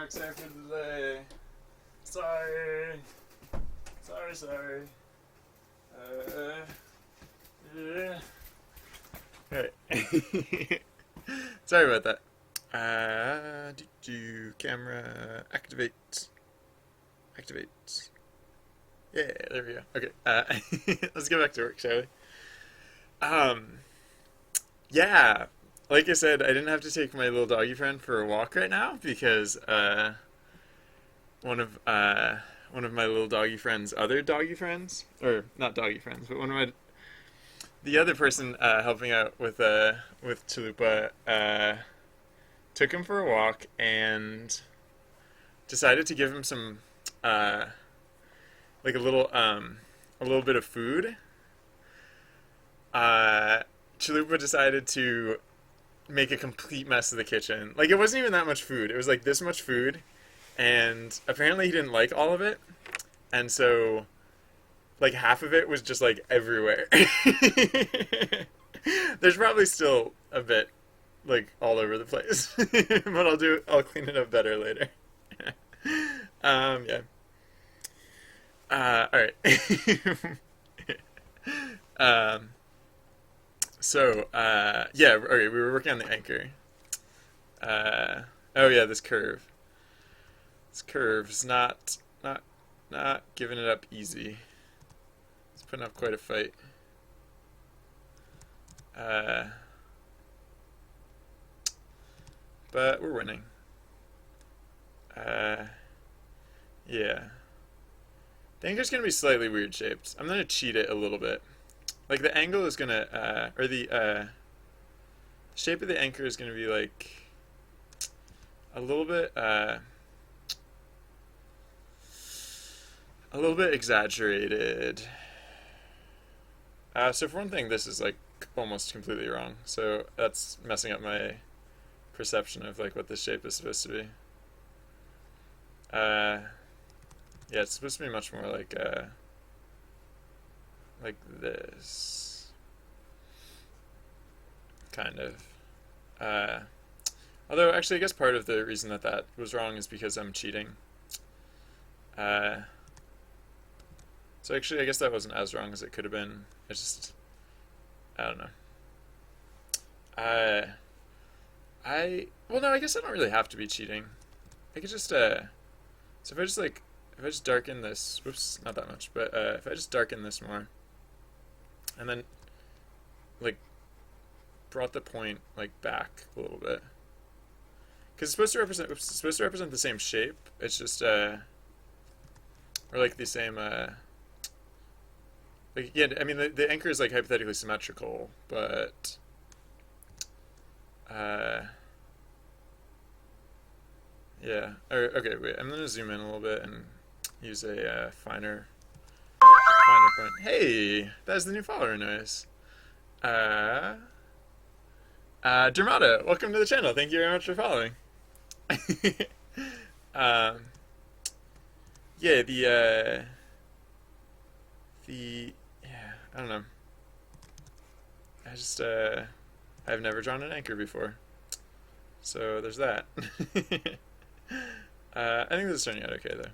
sorry for the delay. Sorry. Sorry. Yeah. Alright. Sorry about that. Camera activate. Activate. Yeah, there we go. Okay. Let's go back to work, shall we? Yeah. Like I said, I didn't have to take my little doggy friend for a walk right now because one of one of my little doggy friend's other doggy friends, or not doggy friends, but one of my the other person helping out with Chalupa took him for a walk and decided to give him some like a little bit of food. Chalupa decided to make a complete mess of the kitchen. Like, it wasn't even that much food. It was like this much food, and apparently he didn't like all of it, and so like half of it was just like everywhere. There's probably still a bit like all over the place, but I'll clean it up better later. Yeah. All right. Yeah, okay, we were working on the anchor. Oh yeah, this curve. This curve's not giving it up easy. It's putting up quite a fight. But we're winning. Yeah. The anchor's gonna be slightly weird shaped. I'm gonna cheat it a little bit. Like the angle is gonna, or the shape of the anchor is gonna be like a little bit exaggerated. So for one thing, this is like almost completely wrong. So that's messing up my perception of like what this shape is supposed to be. Yeah, it's supposed to be much more like this, kind of. Although, actually, I guess part of the reason that was wrong is because I'm cheating. So actually, I guess that wasn't as wrong as it could have been. It's just, I don't know. Well, no, I guess I don't really have to be cheating. I could just, so if I just darken this, whoops, not that much, but if I just darken this more, and then like brought the point like back a little bit, because it's supposed to represent the same shape. It's just or like the same like, yeah, I mean the anchor is like hypothetically symmetrical, but yeah. Or okay, wait, I'm gonna zoom in a little bit and use a finer point. Hey, that's the new follower noise. Dermata, welcome to the channel. Thank you very much for following. um, yeah, yeah, I don't know. I just, I've never drawn an anchor before. So there's that. I think this is turning out okay, though.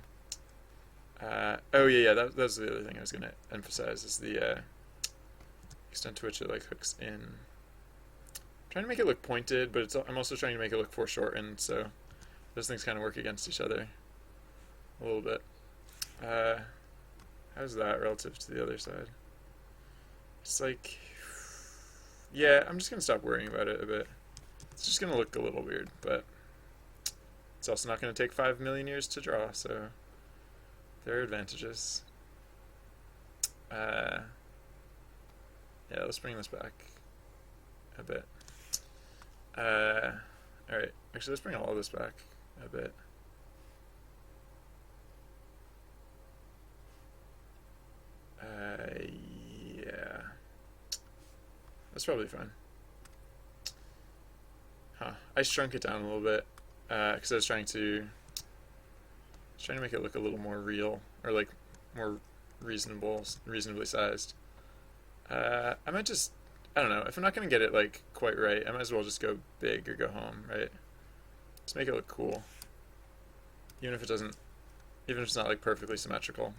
Oh, yeah, that was the other thing I was going to emphasize, is the extent to which it, like, hooks in. I'm trying to make it look pointed, but I'm also trying to make it look foreshortened, so those things kind of work against each other a little bit. How's that relative to the other side? It's like, yeah, I'm just going to stop worrying about it a bit. It's just going to look a little weird, but it's also not going to take 5 million years to draw, so there are advantages. Yeah, let's bring this back a bit. Alright, actually let's bring all of this back a bit. Yeah. That's probably fine. Huh. I shrunk it down a little bit, because I was trying to make it look a little more real, or like more reasonably sized. I might just, I don't know, if I'm not going to get it like quite right, I might as well just go big or go home, right? Just make it look cool. even if it doesn't, even if it's not like perfectly symmetrical,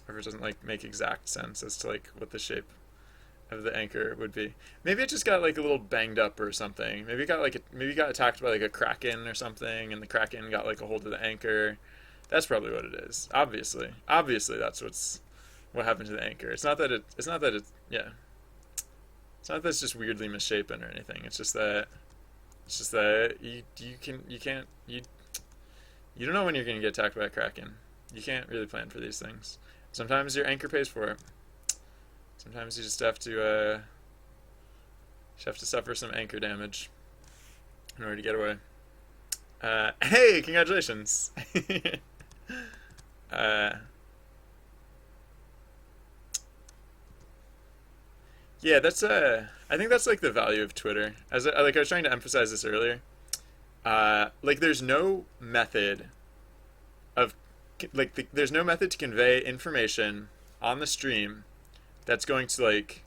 or if it doesn't like make exact sense as to like what the shape of the anchor would be. Maybe it just got like a little banged up or something. Maybe it got attacked by like a kraken or something, and the kraken got like a hold of the anchor. That's probably what it is. Obviously, that's what happened to the anchor. Yeah. It's not that it's just weirdly misshapen or anything. It's just that you don't know when you're gonna get attacked by a kraken. You can't really plan for these things. Sometimes your anchor pays for it. Sometimes you just have to suffer some anchor damage in order to get away. Hey, congratulations! uh, yeah, I think that's like the value of Twitter. I was trying to emphasize this earlier. Like, there's no method of there's no method to convey information on the stream that's going to like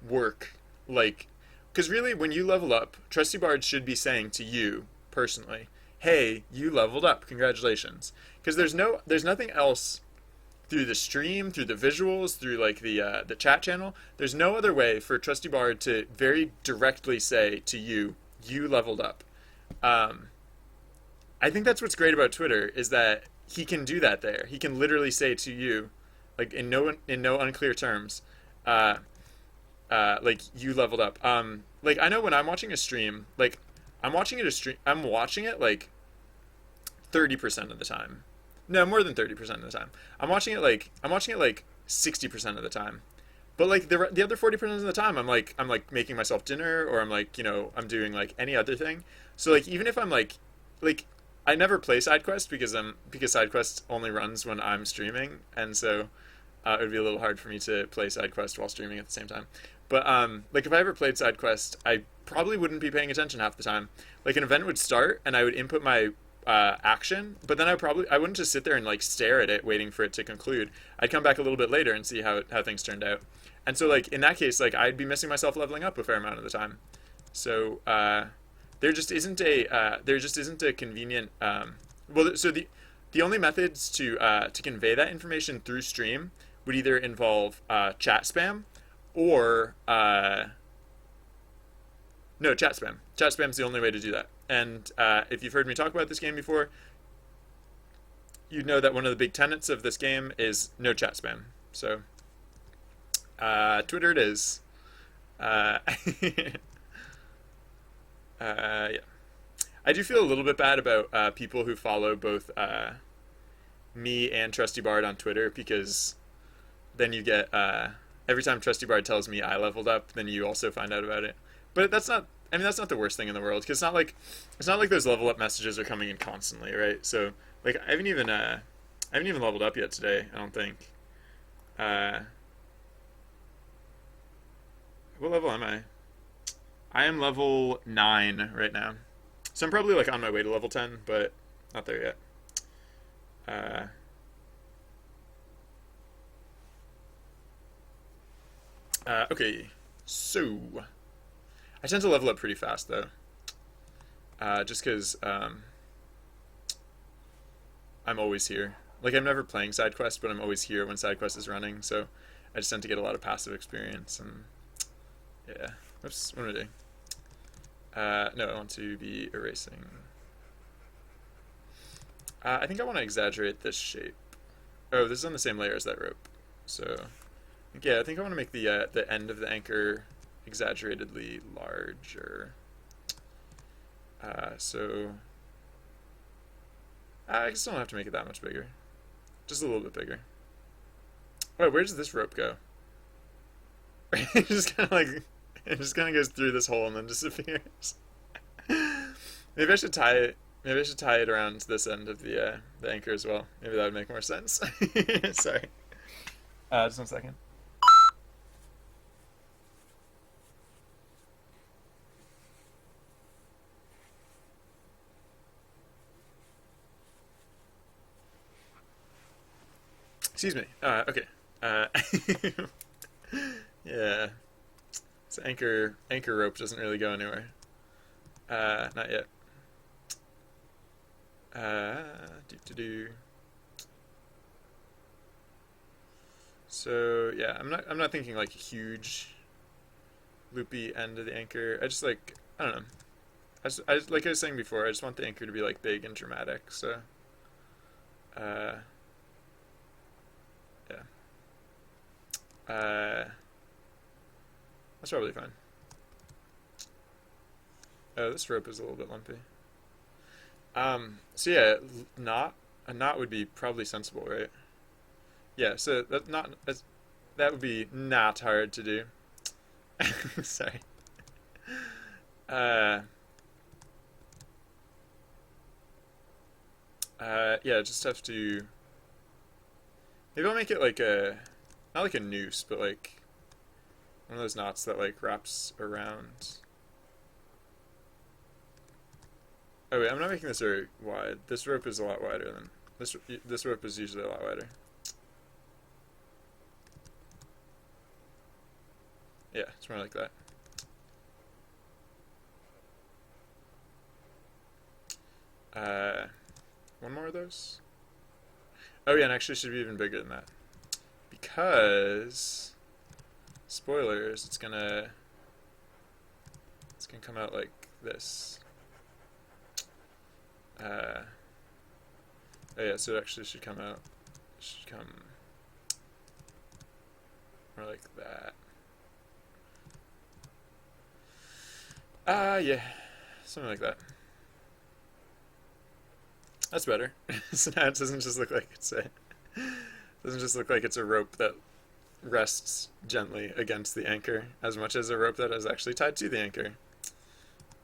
work like because really when you level up, Trusty Bard should be saying to you personally, hey, you leveled up, congratulations. Because there's nothing else through the stream, through the visuals, through like the chat channel. There's no other way for Trusty Bard to very directly say to you, you leveled up. I think that's what's great about Twitter is that he can do that there. He can literally say to you, like in no unclear terms, like you leveled up. Like I know when I'm watching a stream, like I'm watching it like 30% of the time. No, more than 30% of the time. I'm watching it like 60% of the time. But like the other 40% of the time, I'm like making myself dinner, or I'm like I'm doing like any other thing. So like even if I'm like I never play SideQuest because SideQuest only runs when I'm streaming, and so it would be a little hard for me to play SideQuest while streaming at the same time. But like if I ever played SideQuest, I probably wouldn't be paying attention half the time. Like an event would start and I would input my action, but then I wouldn't just sit there and like stare at it waiting for it to conclude. I'd come back a little bit later and see how things turned out. And so like in that case, like I'd be missing myself leveling up a fair amount of the time. So there just isn't a convenient so the only methods to convey that information through stream would either involve chat spam or no, chat spam. Chat spam's the only way to do that. And if you've heard me talk about this game before, you'd know that one of the big tenets of this game is no chat spam. So Twitter it is. Yeah. I do feel a little bit bad about people who follow both me and Trusty Bard on Twitter, because then you get every time Trusty Bard tells me I leveled up, then you also find out about it. But that's not. I mean, that's not the worst thing in the world, because it's not like those level up messages are coming in constantly, right? So like I haven't even leveled up yet today. I don't think. What level am I? I am level 9 right now. So I'm probably like on my way to level 10, but not there yet. Okay, so I tend to level up pretty fast though, just because I'm always here. Like I'm never playing SideQuest, but I'm always here when SideQuest is running, so I just tend to get a lot of passive experience. And yeah, oops, what am I doing? No, I want to be erasing. I think I want to exaggerate this shape. Oh, this is on the same layer as that rope. So, yeah, I think I want to make the end of the anchor exaggeratedly larger. So, I guess I don't have to make it that much bigger. Just a little bit bigger. Oh, where does this rope go? It just kind of goes through this hole and then disappears. Maybe I should tie it. Maybe I should tie it around this end of the anchor as well. Maybe that would make more sense. Sorry. Just 1 second. Excuse me. Okay. Yeah. This anchor rope doesn't really go anywhere. Not yet. Do do do. So yeah, I'm not thinking like a huge loopy end of the anchor. I just like I don't know. Like I was saying before, I just want the anchor to be like big and dramatic. So uh, yeah, uh, that's probably fine. Oh, this rope is a little bit lumpy. So yeah, knot a knot would be probably sensible, right? Yeah. So that would be not hard to do. Sorry. Uh, yeah, just have to. Maybe I'll make it like a, not like a noose, but like one of those knots that like wraps around. Oh wait, I'm not making this very wide. This rope is a lot wider than this. This rope is usually a lot wider. Yeah, it's more like that. Uh, one more of those. Oh yeah, and actually it should be even bigger than that because spoilers. It's gonna come out like this. Uh, oh yeah, so it actually should come out. It should come more like that. Yeah, something like that. That's better. So now it doesn't just look like it's a rope that rests gently against the anchor as much as a rope that is actually tied to the anchor.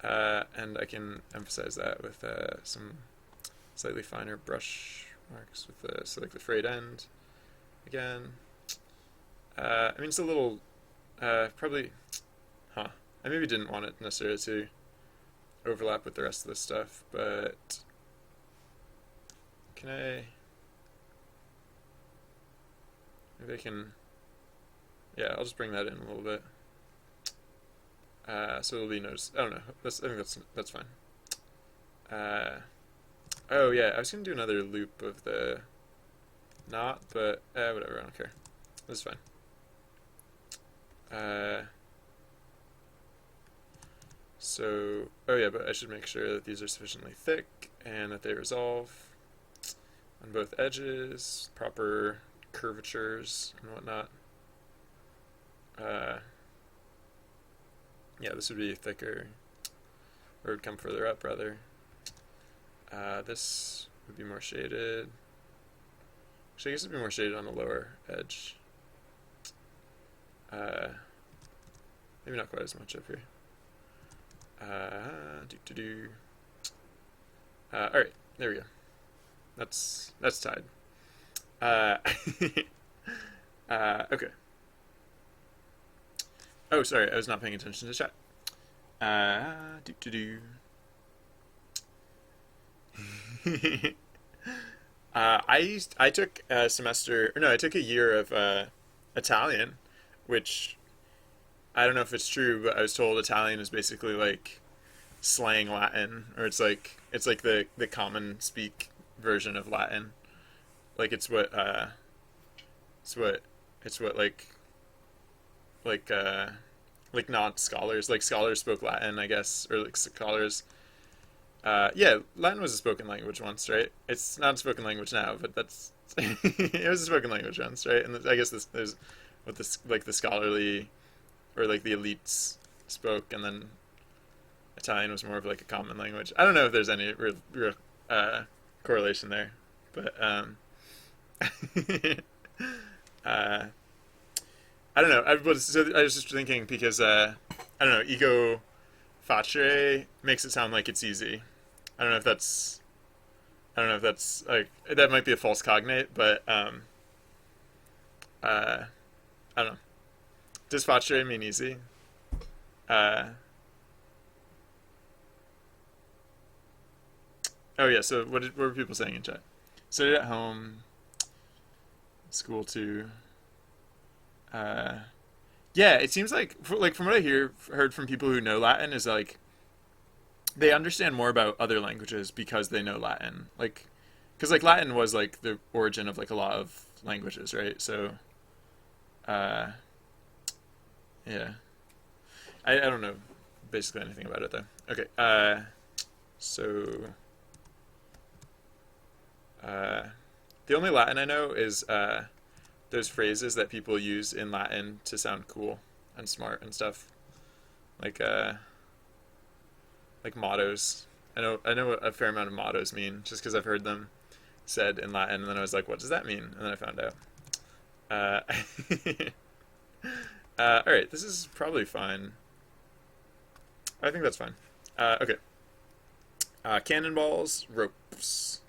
And I can emphasize that with some slightly finer brush marks with so like the frayed end again. I mean it's a little probably, huh? I maybe didn't want it necessarily to overlap with the rest of this stuff, but can I? Maybe I can. Yeah, I'll just bring that in a little bit. So it'll be noticed. I don't know. I think that's fine. Oh yeah, I was gonna do another loop of the knot, but whatever. I don't care. This is fine. Oh yeah, but I should make sure that these are sufficiently thick and that they resolve on both edges, proper curvatures and whatnot. Yeah, this would be thicker, or would come further up rather. This would be more shaded. Actually, I guess it'd be more shaded on the lower edge. Maybe not quite as much up here. All right, there we go. That's tied. Okay. Oh, sorry, I was not paying attention to chat. Do do do. I took a semester, or no, I took a year of Italian, which I don't know if it's true, but I was told Italian is basically like slang Latin, or it's like the common speak version of Latin. Like it's what it's what like like not scholars, like scholars spoke Latin, I guess, or like scholars. Yeah, Latin was a spoken language once, right? It's not a spoken language now, but that's it was a spoken language once, right? And I guess there's what this like the scholarly or like the elites spoke, and then Italian was more of like a common language. I don't know if there's any real correlation there, but uh, I don't know. I was just thinking because I don't know, ego facere makes it sound like it's easy. I don't know if that's like that might be a false cognate, but I don't know. Does facere mean easy? Uh, oh yeah. So what were people saying in chat? Studied at home, school too. Uh, yeah, it seems like from what I heard from people who know Latin is like they understand more about other languages because they know Latin. Like, because like Latin was like the origin of like a lot of languages, right? So, uh, yeah, I don't know basically anything about it though. Okay, so uh, the only Latin I know is those phrases that people use in Latin to sound cool and smart and stuff, like like mottos. I know what a fair amount of mottos mean just because I've heard them said in Latin, and then I was like, what does that mean? And then I found out. Uh, all right, this is probably fine. I think that's fine. Okay. Cannonballs, ropes,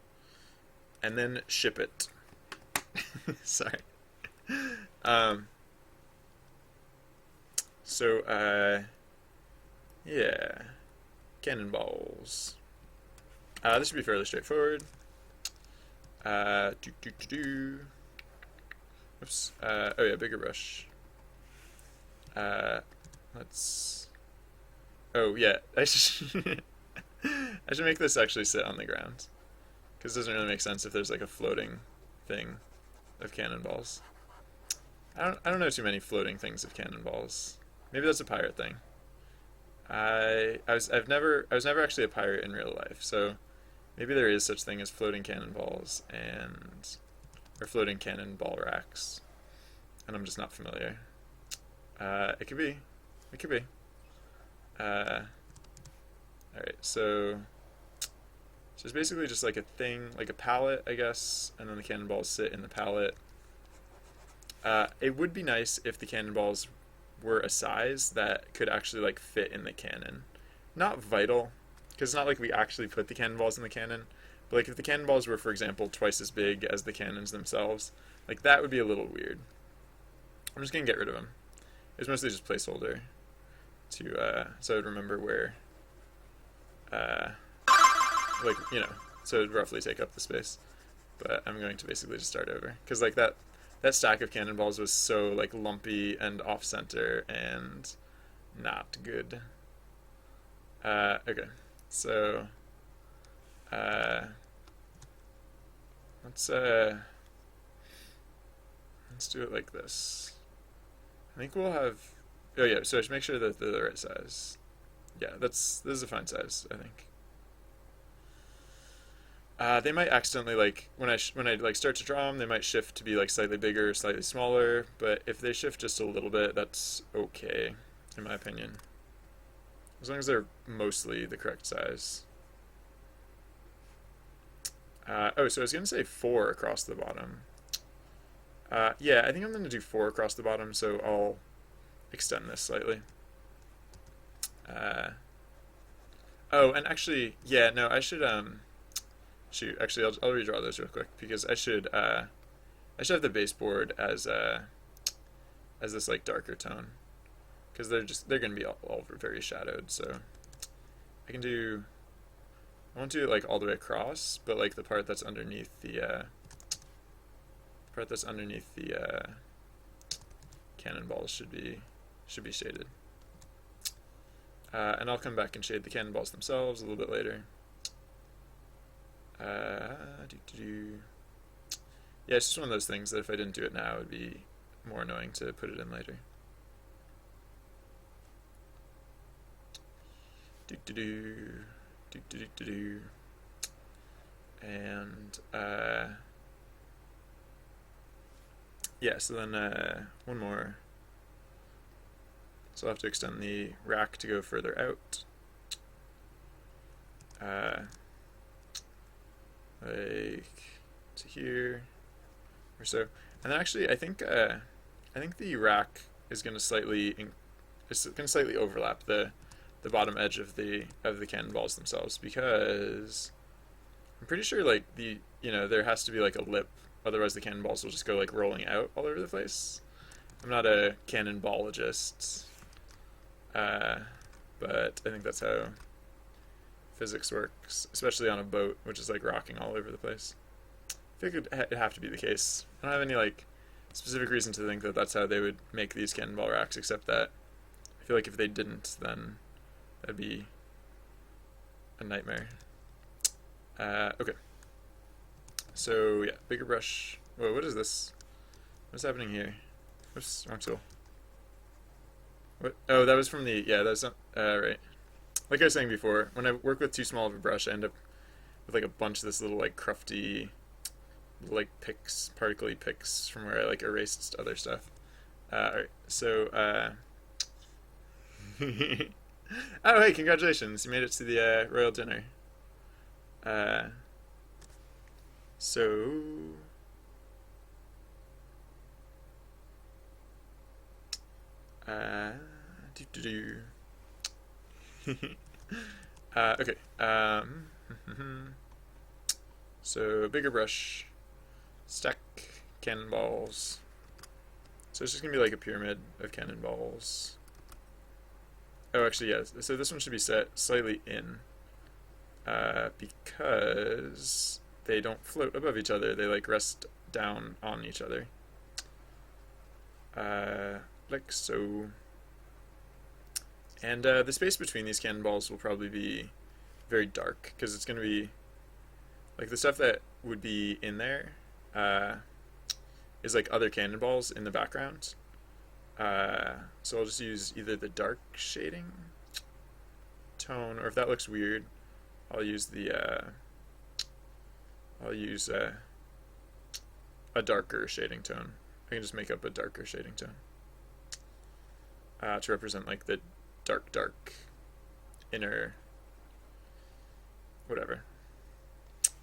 and then ship it. Sorry. Um, so, yeah. Cannonballs. This should be fairly straightforward. Do, do, do, do. Oops. Oh yeah, bigger brush. Let's. Oh yeah, I should. I should make this actually sit on the ground, because it doesn't really make sense if there's like a floating thing of cannonballs. I don't know too many floating things of cannonballs. Maybe that's a pirate thing. I was never actually a pirate in real life, so maybe there is such thing as floating cannonballs or floating cannonball racks, and I'm just not familiar. It could be. It could be. Alright, so it's basically just like a thing, like a pallet, I guess, and then the cannonballs sit in the pallet. It would be nice if the cannonballs were a size that could actually like fit in the cannon. Not vital, because it's not like we actually put the cannonballs in the cannon, but like if the cannonballs were, for example, twice as big as the cannons themselves, like that would be a little weird. I'm just gonna get rid of them. It's mostly just placeholder to so I would remember where like, you know, so it'd roughly take up the space. But I'm going to basically just start over, because like that stack of cannonballs was so like lumpy and off center and not good. Okay, so let's do it like this. I think we'll have. Oh yeah, so I should make sure that they're the right size. Yeah, this is a fine size, I think. They might accidentally like when I like start to draw them, they might shift to be like slightly bigger, slightly smaller. But if they shift just a little bit, that's okay, in my opinion. As long as they're mostly the correct size. Oh, so I was gonna say 4 across the bottom. Yeah, I think I'm gonna do 4 across the bottom, so I'll extend this slightly. Oh, and actually, yeah, no, I should shoot. Actually, I'll redraw those real quick, because I should have the baseboard as this like darker tone, because they're gonna be all very shadowed. So I won't do it like all the way across, but like the part that's underneath the cannonballs should be shaded. And I'll come back and shade the cannonballs themselves a little bit later. Yeah, it's just one of those things that if I didn't do it now, it would be more annoying to put it in later. And yeah, so then one more. So I'll have to extend the rack to go further out. Like to here or so. And then actually I think the rack is going to slightly overlap the bottom edge of the cannonballs themselves, because I'm pretty sure like there has to be like a lip, otherwise the cannonballs will just go like rolling out all over the place. I'm not a cannonballogist, but I think that's how physics works, especially on a boat, which is like rocking all over the place. I think it'd have to be the case. I don't have any like specific reason to think that that's how they would make these cannonball racks, except that I feel like if they didn't, then that'd be a nightmare. Okay. So yeah, bigger brush. Whoa, what is this? What's happening here? Oops, wrong tool. What? Oh, that was from the, yeah, that's not, right. Like I was saying before, when I work with too small of a brush, I end up with like a bunch of this little like crufty, like picks, particly picks from where I like erased other stuff. Alright, so, oh, hey, congratulations, you made it to the royal dinner. Uh, so, uh, do do do. Okay. So bigger brush, stack cannonballs. So it's just gonna be like a pyramid of cannonballs. Oh, actually, yes. So this one should be set slightly in, because they don't float above each other. They like rest down on each other, like so. And the space between these cannonballs will probably be very dark because it's going to be like the stuff that would be in there is like other cannonballs in the background. So I'll just use either the dark shading tone, or if that looks weird, I'll use the a darker shading tone. I can just make up a darker shading tone to represent like the dark inner whatever.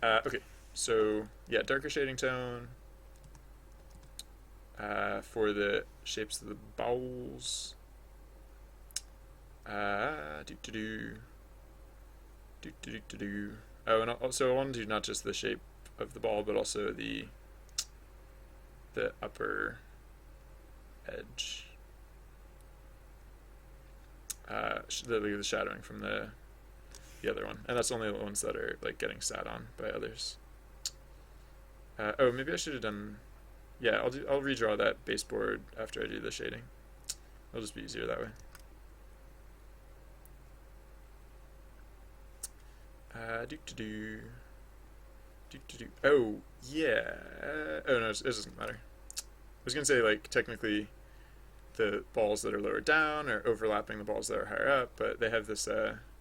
Okay, so yeah, darker shading tone for the shapes of the bowls. Oh, and also I want to do not just the shape of the ball, but also the upper edge. The shadowing from the other one, and that's only the ones that are like getting sat on by others. Oh, maybe I should have done. Yeah, I'll redraw that baseboard after I do the shading. It'll just be easier that way. Oh yeah. Oh no, it doesn't matter. I was gonna say like technically the balls that are lower down are overlapping the balls that are higher up, but they have this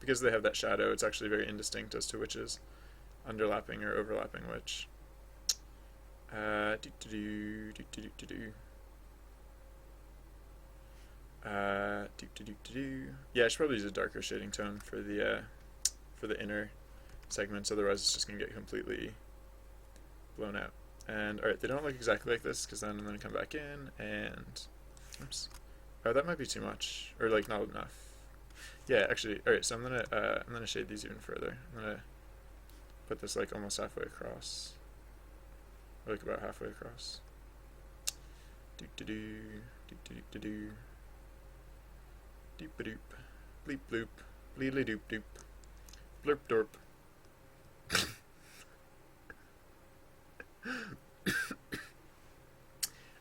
because they have that shadow. It's actually very indistinct as to which is underlapping or overlapping which. Yeah, I should probably use a darker shading tone for the inner segments. Otherwise, it's just gonna get completely blown out. And all right, they don't look exactly like this because then I'm gonna come back in and, oops, oh that might be too much or like not enough. Yeah, actually, all right. So I'm gonna shade these even further. I'm gonna put this like almost halfway across. Like about halfway across. Doop doop doop doop doop doop doop bleep bloop bleedly doop doop blurp dorp.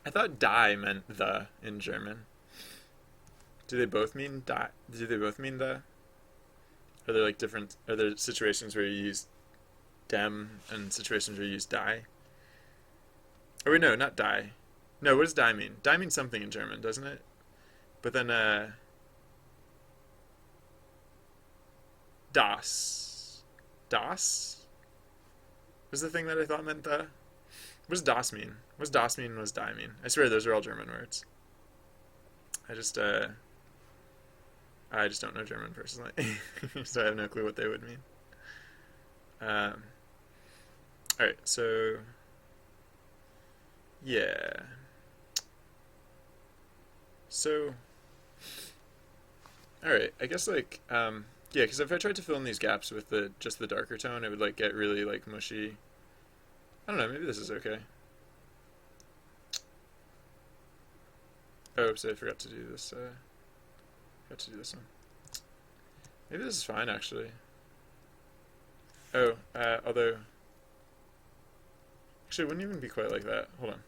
I thought die meant the in German. Do they both mean die? Do they both mean the? Are there like different? Are there situations where you use dem and situations where you use die? Or wait, no, not die. No, what does die mean? Die means something in German, doesn't it? But then, das. Das? Was the thing that I thought meant the? What does das mean? What does das mean and what does die mean? I swear those are all German words. I just don't know German personally. So I have no clue what they would mean. Alright, so yeah. So, alright, I guess like, yeah, because if I tried to fill in these gaps with just the darker tone, it would like get really like mushy. I don't know, maybe this is okay. Oh, oops, I forgot to do this, forgot to do this one. Maybe this is fine, actually. Oh, although, actually, it wouldn't even be quite like that. Hold on.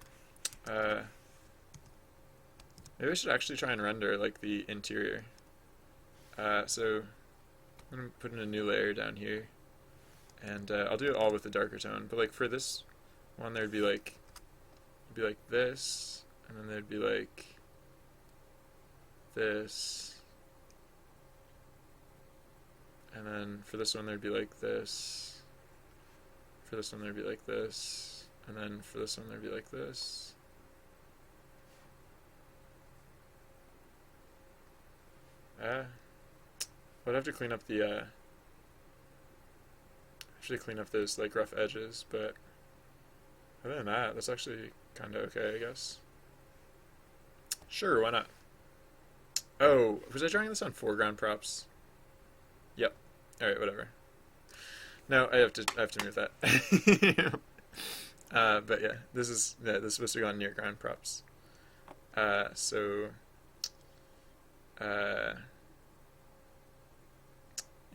Maybe I should actually try and render like the interior. So I'm gonna put in a new layer down here, and I'll do it all with a darker tone. But like for this one, there'd be like this, and then there'd be like this, and then for this one there'd be like this. For this one there'd be like this, and then for this one there'd be like this. I'd have to clean up the actually clean up those like rough edges, but other than that, that's actually kind of okay, I guess. Sure, why not? Oh, was I drawing this on foreground props? Yep. All right, whatever. No, I have to move that. But yeah, this is supposed to go on near ground props. So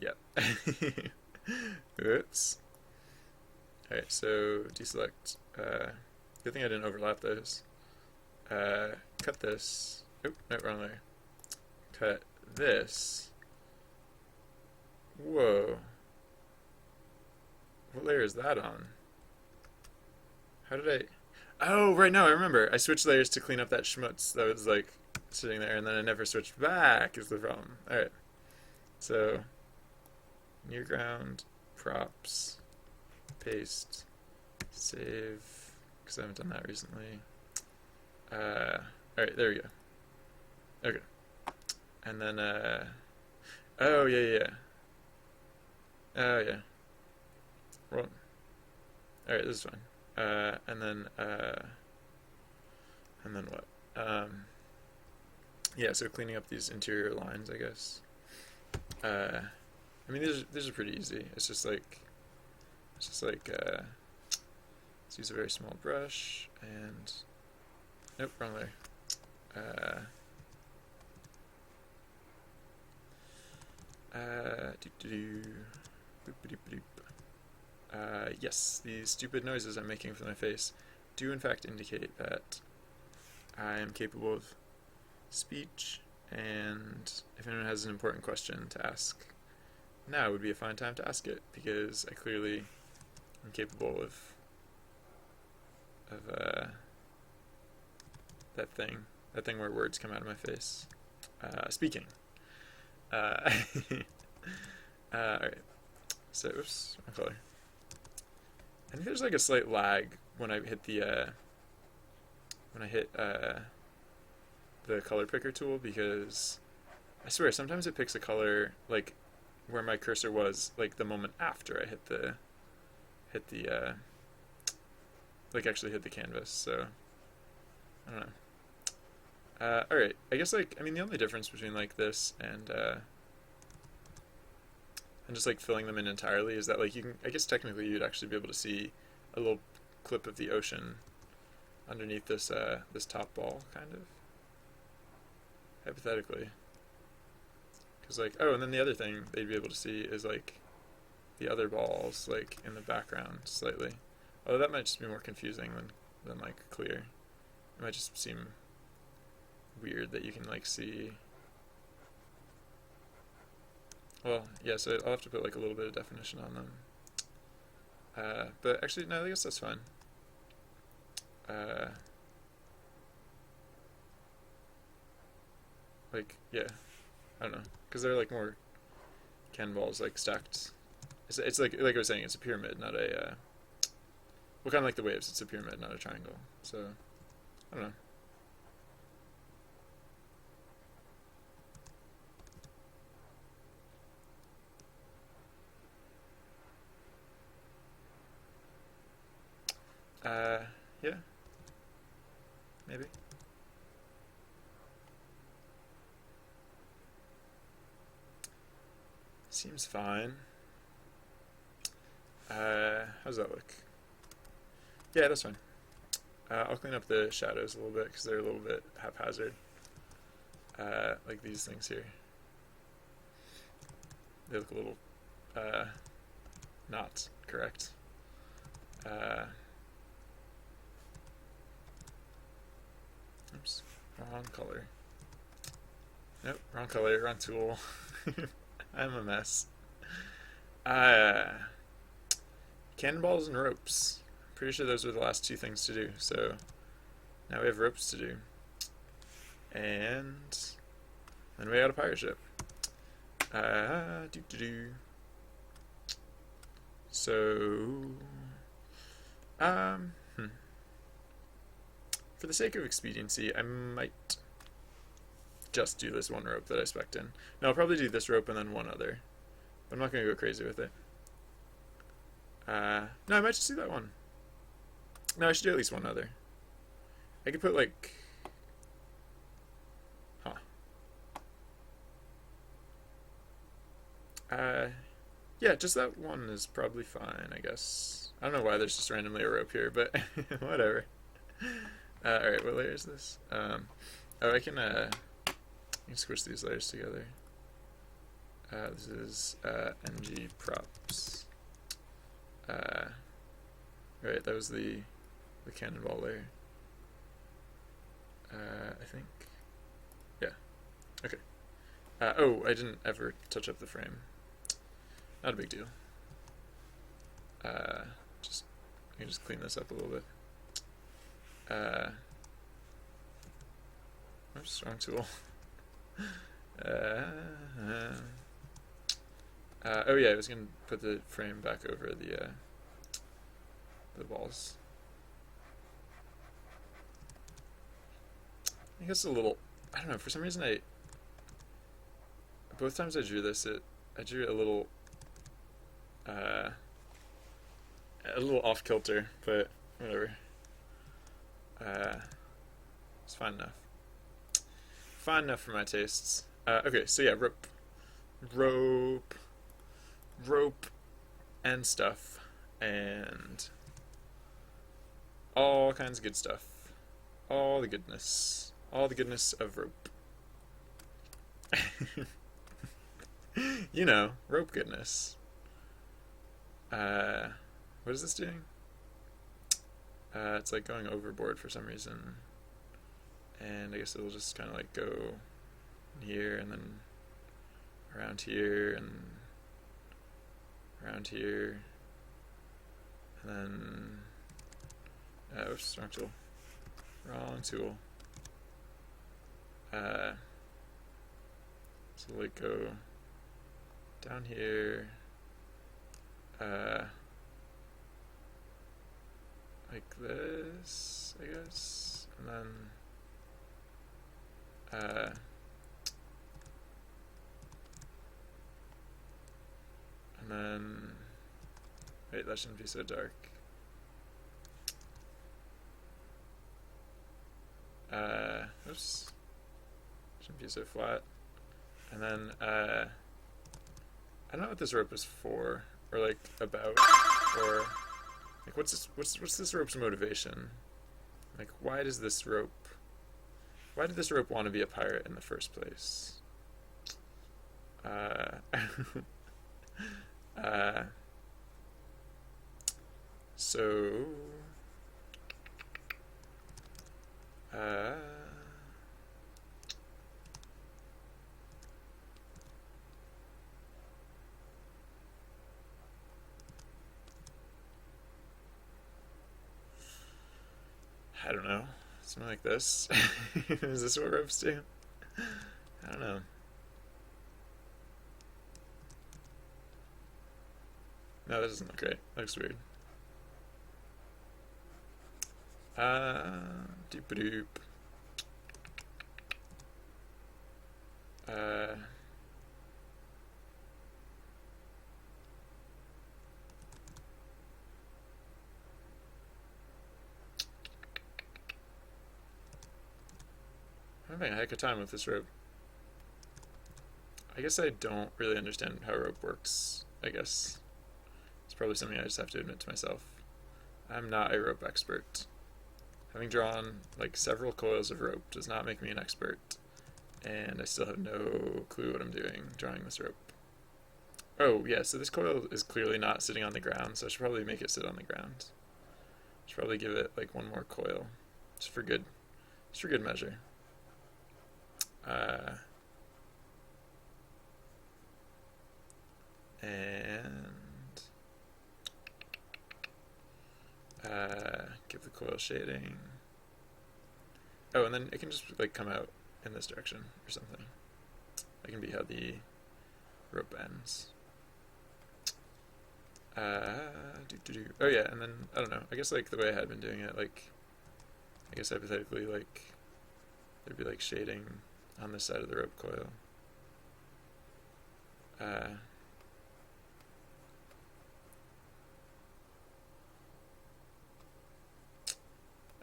yeah. Oops. Alright, so deselect. Good thing I didn't overlap those. Cut this. Oop, no, wrong layer. Cut this. Whoa. What layer is that on? How did I... Oh, right now I remember. I switched layers to clean up that schmutz that was like sitting there, and then I never switched back is the problem. Alright. So, near ground, props, paste, save, because I haven't done that recently. Alright, there we go. Okay. And then, oh, yeah. Oh, yeah. Well, alright, this is fine. And then what? Yeah, so cleaning up these interior lines, I guess. I mean, these are pretty easy. It's just like, let's use a very small brush, and, nope, wrong layer. Yes, these stupid noises I'm making with my face do in fact indicate that I am capable of speech, and if anyone has an important question to ask, now would be a fine time to ask it, because I clearly am capable of that thing where words come out of my face. Speaking. Alright. So, oops, wrong color. I think there's like a slight lag when I hit the the color picker tool, because I swear sometimes it picks a color like where my cursor was like the moment after I hit the like actually hit the canvas. So I don't know. Alright, I guess like, I mean, the only difference between like this and just like filling them in entirely is that like you can, I guess technically you'd actually be able to see a little clip of the ocean underneath this this top ball, kind of, hypothetically. Because like, oh, and then the other thing they'd be able to see is like the other balls like in the background slightly. Oh, that might just be more confusing than like clear. It might just seem weird that you can like see. Well, yeah, so I'll have to put like a little bit of definition on them. But actually, no, I guess that's fine. Like, yeah, I don't know, because they're like more cannonballs like stacked. It's like I was saying, it's a pyramid, not a. Well, kind of like the waves, it's a pyramid, not a triangle. So, I don't know. Yeah, maybe. Seems fine. How's that look? Yeah, that's fine. I'll clean up the shadows a little bit because they're a little bit haphazard. Like these things here. They look a little not correct. Oops, wrong color. Nope, wrong color, wrong tool. I'm a mess. Uh, Cannonballs and ropes. Pretty sure those were the last two things to do. So now we have ropes to do. And then we got a pirate ship. Do. So, um, hmm. For the sake of expediency, I might just do this one rope that I spec'd in. No, I'll probably do this rope and then one other. But I'm not going to go crazy with it. No, I might just do that one. No, I should do at least one other. I could put like... Huh. Yeah, just that one is probably fine, I guess. I don't know why there's just randomly a rope here, but whatever. Alright, what layer is this? Oh, I can squish these layers together. This is ng props. Right, that was the cannonball layer. I think. Yeah. Okay. Oh, I didn't ever touch up the frame. Not a big deal. Just I can just clean this up a little bit. Oops, strong tool. Oh yeah, I was gonna put the frame back over the balls. I guess a little. I don't know. For some reason, both times I drew this, I drew a little off kilter, but whatever. It's fine enough. Fine enough for my tastes. Okay, so yeah, rope, and stuff, and all kinds of good stuff. All the goodness of rope. You know, rope goodness. What is this doing? It's like going overboard for some reason. And I guess it'll just kind of like go here and then around here and around here. And then... oops, wrong tool. Wrong tool. So like go down here. Like this, I guess, and then, wait, that shouldn't be so dark. Oops, shouldn't be so flat. And then, I don't know what this rope is for, or like about, or like what's this rope's motivation? Like why did this rope want to be a pirate in the first place? So I don't know. Something like this. Is this what ropes do? I don't know. No, that doesn't look right. That looks weird. Doop-a-doop. I'm having a heck of a time with this rope. I guess I don't really understand how rope works, I guess. It's probably something I just have to admit to myself. I'm not a rope expert. Having drawn like several coils of rope does not make me an expert. And I still have no clue what I'm doing drawing this rope. Oh, yeah, so this coil is clearly not sitting on the ground, so I should probably make it sit on the ground. I should probably give it like one more coil. Just for good measure. And coil shading. Oh, and then it can just like come out in this direction or something. That can be how the rope ends. Oh yeah, and then I don't know. I guess like the way I had been doing it, like I guess hypothetically, like there'd be like shading on this side of the rope coil. I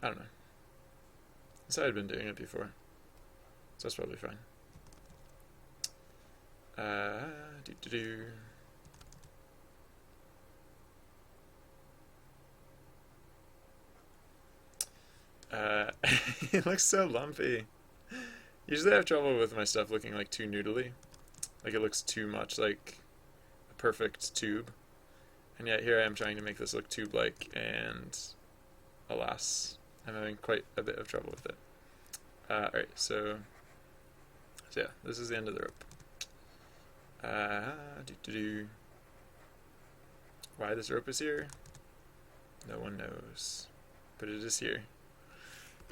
don't know. That's how I'd been doing it before, so that's probably fine. Do do do. It looks so lumpy. Usually I have trouble with my stuff looking like too noodly. Like it looks too much like a perfect tube. And yet here I am trying to make this look tube-like, and alas, I'm having quite a bit of trouble with it. Alright, so yeah, this is the end of the rope. Why this rope is here? No one knows. But it is here.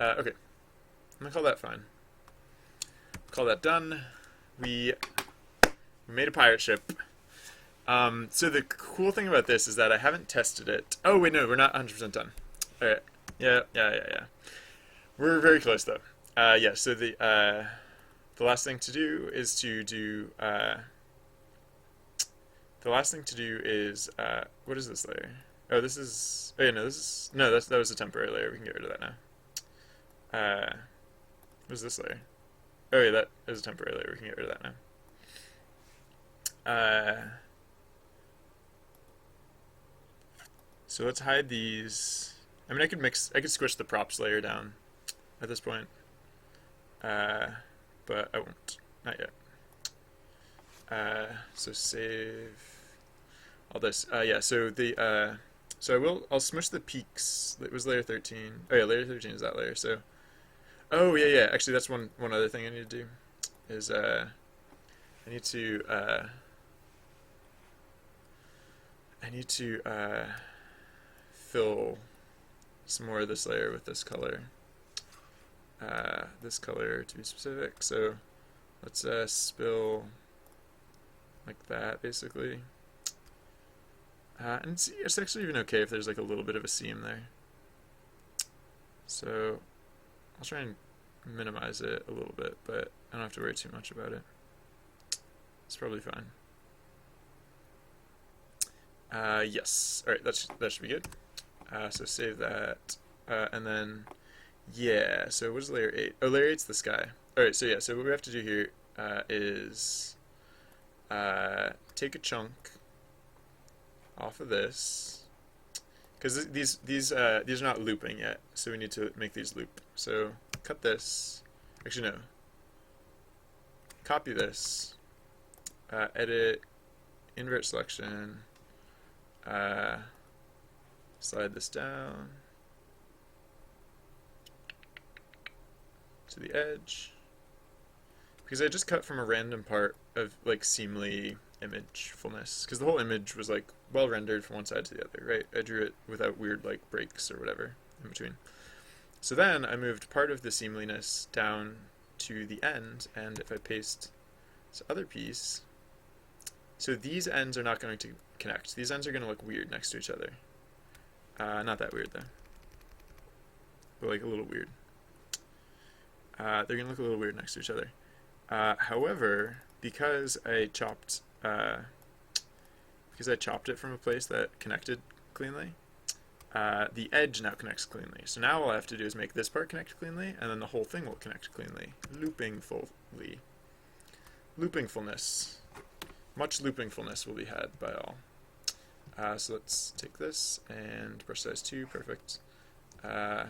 Okay. I'm gonna call that fine. Call that done. We made a pirate ship. So the cool thing about this is that I haven't tested it. Oh wait, no, we're not 100% done. Alright. Yeah. We're very close though. Yeah, so the last thing to do is to do what is this layer? Oh, this is, oh yeah, no, that was a temporary layer. We can get rid of that now. What is this layer? Oh yeah, that is a temporary layer. We can get rid of that now. So let's hide these. I mean, I could squish the props layer down at this point. But I won't. Not yet. So save all this. Yeah, so I'll smush the peaks. It was layer 13. Oh yeah, layer 13 is that layer, so. Oh yeah. Actually, that's one other thing I need to do. Is, I need to fill some more of this layer with this color. This color to be specific, so let's spill like that basically. And it's actually even okay if there's like a little bit of a seam there. So I'll try and minimize it a little bit, but I don't have to worry too much about it. It's probably fine. Yes. Alright, that should be good. So save that. And then, yeah, so what is layer 8? Oh, layer 8's the sky. Alright, so yeah, so what we have to do here is take a chunk off of this, because these are not looping yet, so we need to make these loop. So cut this. Actually, no. Copy this. Edit. Invert selection. Slide this down to the edge, because I just cut from a random part of like seamly imagefulness, because the whole image was like well rendered from one side to the other, right? I drew it without weird like breaks or whatever in between. So then I moved part of the seamliness down to the end, and if I paste this other piece, so these ends are not going to connect. These ends are going to look weird next to each other. Not that weird though, but like a little weird. They're going to look a little weird next to each other. However, because I chopped it from a place that connected cleanly, the edge now connects cleanly. So now all I have to do is make this part connect cleanly, and then the whole thing will connect cleanly. Loopingfulness. Much loopingfulness will be had by all. So let's take this and brush size 2, perfect. I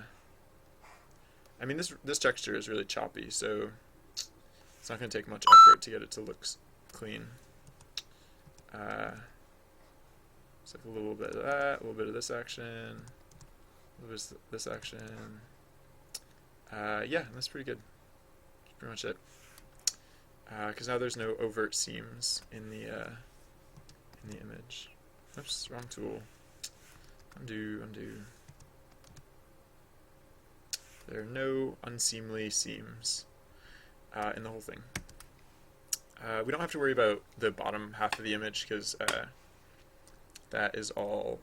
mean, this texture is really choppy, so it's not going to take much effort to get it to look clean. It's like a little bit of that, a little bit of this action, a little bit of this action. Yeah, that's pretty good. That's pretty much it. Because now there's no overt seams in the image. Oops, wrong tool. Undo. There are no unseemly seams in the whole thing. We don't have to worry about the bottom half of the image because that is all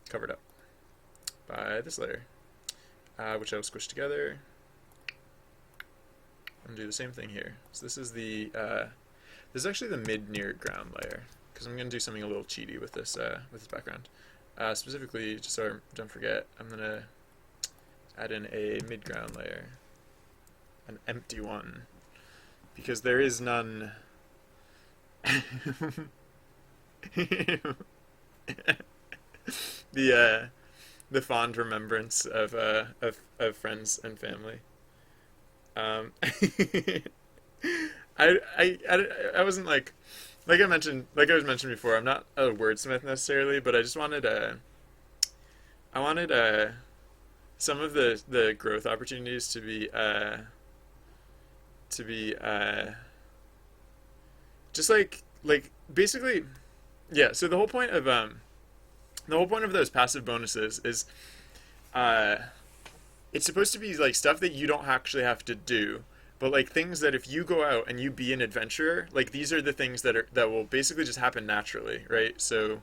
covered up by this layer, which I'll squish together and do the same thing here. So this is the this is actually the mid near ground layer because I'm going to do something a little cheaty with this background. Specifically, just so I don't forget, I'm going to add in a mid ground layer, an empty one, because there is none. The fond remembrance of friends and family. I wasn't like I was mentioned before. I'm not a wordsmith necessarily, but I just wanted I wanted some of the growth opportunities to be just like basically, yeah. So the whole point of those passive bonuses is uh it's supposed to be like stuff that you don't actually have to do, but like things that if you go out and you be an adventurer, like these are the things that will basically just happen naturally, right? So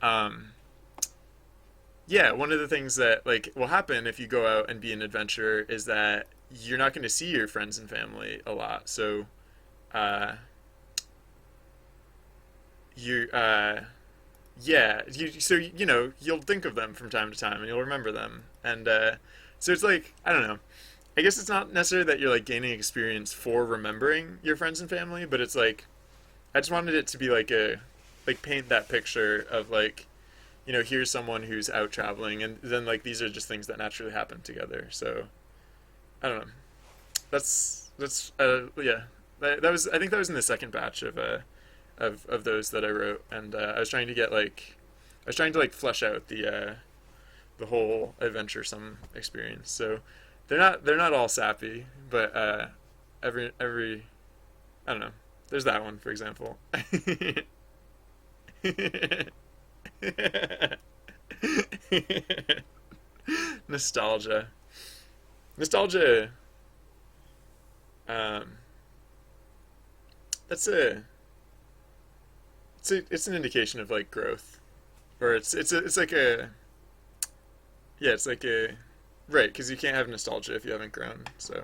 um yeah, one of the things that like will happen if you go out and be an adventurer is that you're not going to see your friends and family a lot. So uh you yeah, you know, you'll think of them from time to time and you'll remember them. And so it's like, I don't know. I guess it's not necessarily that you're like gaining experience for remembering your friends and family, but it's like I just wanted it to be like like paint that picture of like, you know, here's someone who's out traveling, and then like these are just things that naturally happen together. So I don't know. That's yeah. That was, I think that was in the second batch of those that I wrote, and I was trying to get like I was trying to like flesh out the whole adventuresome experience. So they're not all sappy, but every I don't know. There's that one, for example. Nostalgia. Nostalgia. Um, that's it's an indication of like growth, or it's like a yeah, it's like a right, because you can't have nostalgia if you haven't grown. So,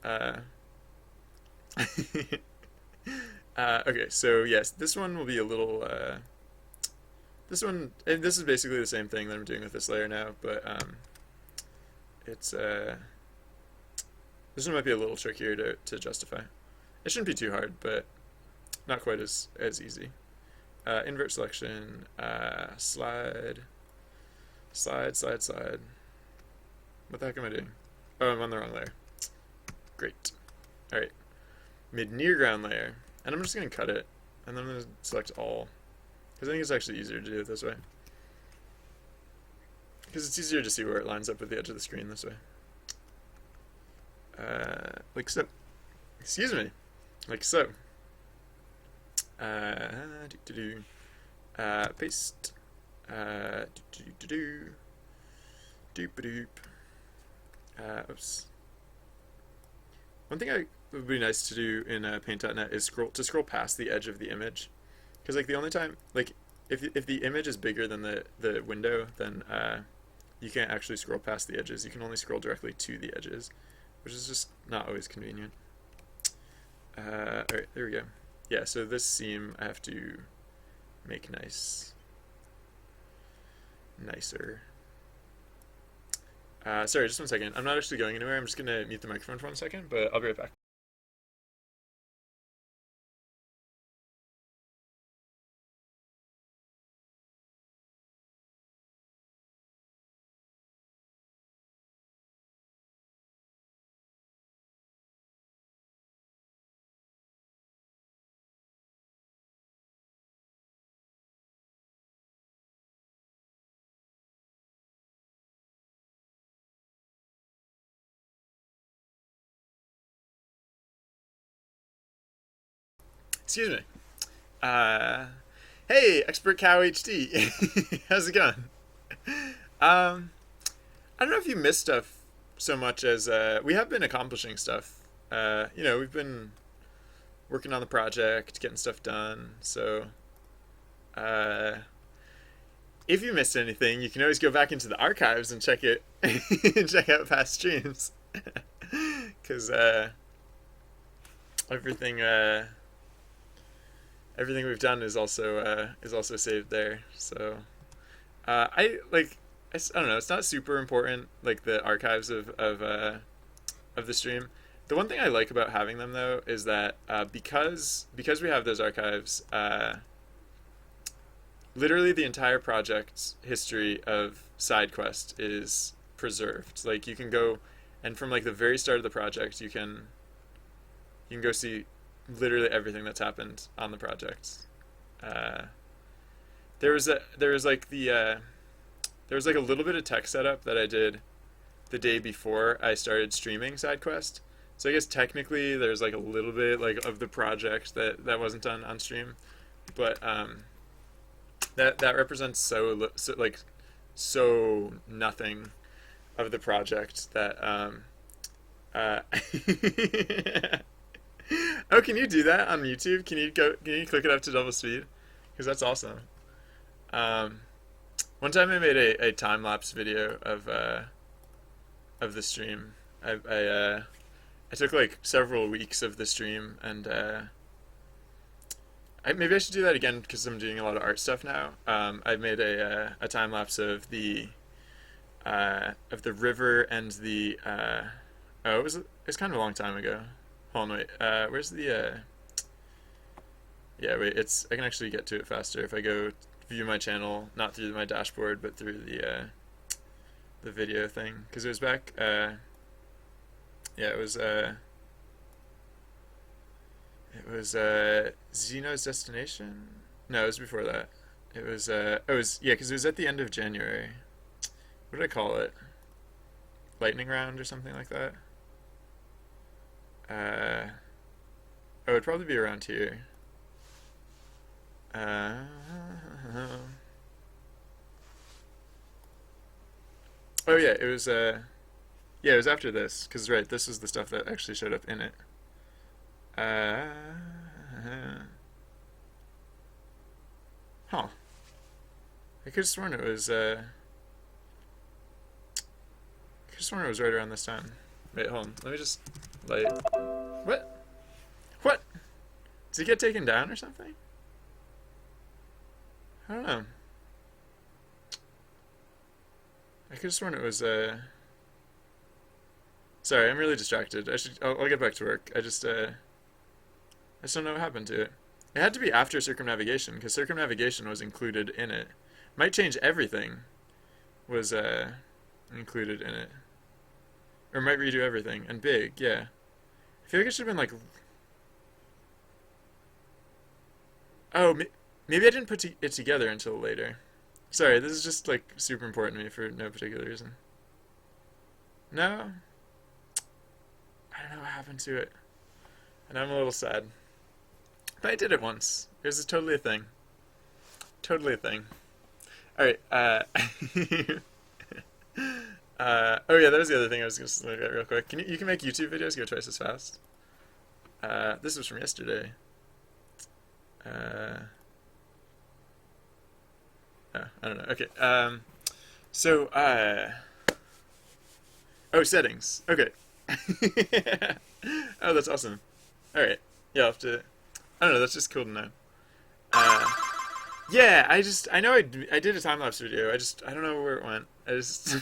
uh, okay, so yes, this one will be a little this one, and this is basically the same thing that I'm doing with this layer now, but it's this one might be a little trickier to justify. It shouldn't be too hard, but not quite as easy. Invert selection, slide, slide, slide, slide. What the heck am I doing? Oh, I'm on the wrong layer. Great. All right, mid near ground layer, and I'm just gonna cut it, and then I'm gonna select all, because I think it's actually easier to do it this way. Because it's easier to see where it lines up with the edge of the screen this way. Like so. Excuse me. Like so. Do do do. Paste. Do do do. Doop doop. Oops. One thing I would be nice to do in Paint.net is scroll past the edge of the image, because like the only time like if the image is bigger than the window, then you can't actually scroll past the edges. You can only scroll directly to the edges, which is just not always convenient. Alright, there we go. Yeah, so this seam I have to make nicer. Sorry, just 1 second. I'm not actually going anywhere. I'm just gonna mute the microphone for 1 second, but I'll be right back. Excuse me. Uh, hey, Expert Cow HD. How's it going? Um, I don't know if you miss stuff so much as we have been accomplishing stuff. You know, we've been working on the project, getting stuff done. So, uh, if you missed anything, you can always go back into the archives and check it, check out past streams, because everything everything we've done is also saved there. So I don't know. It's not super important like the archives of the stream. The one thing I like about having them though is that because we have those archives, literally the entire project's history of SideQuest is preserved. Like you can go, and from like the very start of the project, you can go see literally everything that's happened on the project. Uh, there was like there was like a little bit of tech setup that I did the day before I started streaming SideQuest. So I guess technically there's like a little bit like of the project that wasn't done on stream, but that represents so nothing of the project that uh oh, can you do that on YouTube? Can you click it up to double speed? Because that's awesome. Um, One time I made a time lapse video of the stream. I took like several weeks of the stream, and maybe I should do that again because I'm doing a lot of art stuff now. I made a time lapse of the river and the oh, it's kind of a long time ago. Hold on, wait. Where's the yeah, wait. It's I can actually get to it faster if I go view my channel, not through my dashboard, but through the video thing. Because it was back. Yeah, it was Xeno's Destination. No, it was before that. It was oh, it was yeah, because it was at the end of January. What did I call it? Lightning round or something like that. Oh, it'd probably be around here. Uh, oh yeah, it was yeah, it was after this because right, this is the stuff that actually showed up in it. Uh, huh. I could have sworn it was I could have sworn it was right around this time. Wait, hold on. Let me just light. What? What? Did it get taken down or something? I don't know. I could have sworn it was sorry, I'm really distracted. I'll get back to work. I just don't know what happened to it. It had to be after circumnavigation because circumnavigation was included in it. Might change everything was included in it, or might redo everything. And big, yeah. I feel like it should have been like, oh, maybe I didn't put it together until later. Sorry, this is just like super important to me for no particular reason. No, I don't know what happened to it, and I'm a little sad. But I did it once. It was totally a thing. Totally a thing. All right. Oh yeah, that was the other thing I was going to look at real quick. You can make YouTube videos go twice as fast? This was from yesterday. Uh, oh, I don't know. Okay. So oh, settings. Okay. Oh, that's awesome. All right. Yeah, I'll have to. I don't know. That's just cool to know. Uh, yeah, I know I did a time lapse video. I don't know where it went. It's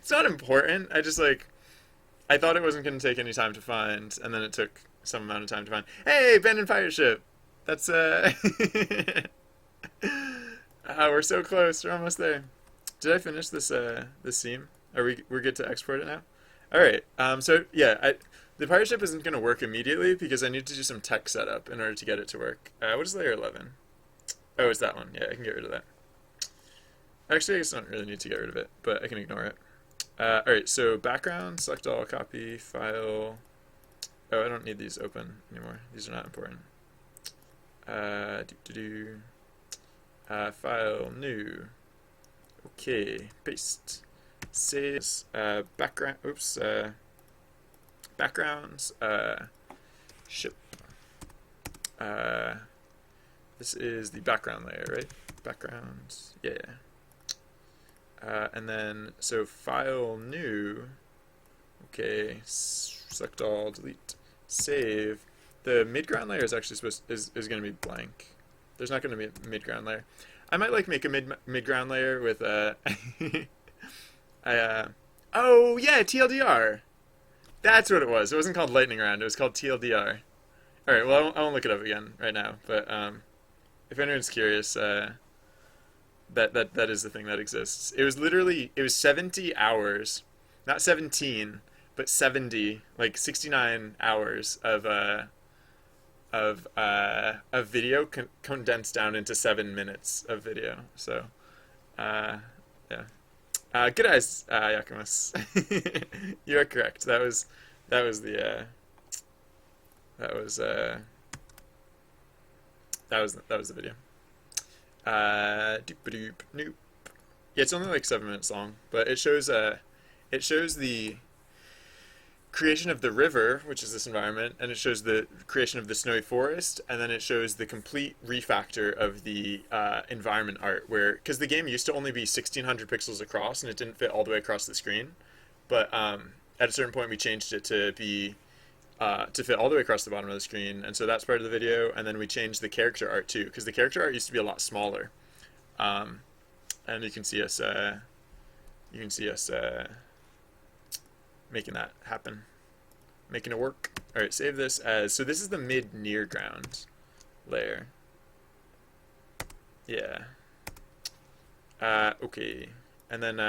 not important. I thought it wasn't going to take any time to find, and then it took some amount of time to find. Hey, abandoned pirate ship. That's we're so close. We're almost there. Did I finish this scene? We're good to export it now? All right. So yeah, the pirate ship isn't going to work immediately because I need to do some tech setup in order to get it to work. What is layer 11? Oh, it's that one. Yeah, I can get rid of that. Actually, I guess I don't really need to get rid of it, but I can ignore it. All right. So background, select all, copy, file. Oh, I don't need these open anymore. These are not important. File, new. Okay, paste. saves background. Oops. Backgrounds. Ship. This is the background layer, right? Backgrounds. Yeah. And then so file new. Okay. Select all. Delete. Save. The midground layer is actually is going to be blank. There's not going to be a midground layer. I might like make a midground layer with oh yeah, TLDR. That's what it was. It wasn't called lightning round. It was called TLDR. All right. Well, I won't look it up again right now. But if anyone's curious, that is the thing that exists. It was literally 70 hours, not 17, but 70, like 69 hours of video condensed down into 7 minutes of video. So, yeah. Good eyes, Yakimus. You are correct. That was the video. Doop doop noop. Yeah, it's only like 7 minutes long, but it shows the creation of the river, which is this environment, and it shows the creation of the snowy forest, and then it shows the complete refactor of the environment art, where, because the game used to only be 1600 pixels across, and it didn't fit all the way across the screen, but at a certain point we changed it to be to fit all the way across the bottom of the screen, and so that's part of the video, and then we changed the character art too, because the character art used to be a lot smaller, and you can see us making that happen, making it work. All right, save this as, so this is the mid near ground layer. Yeah. Okay, and then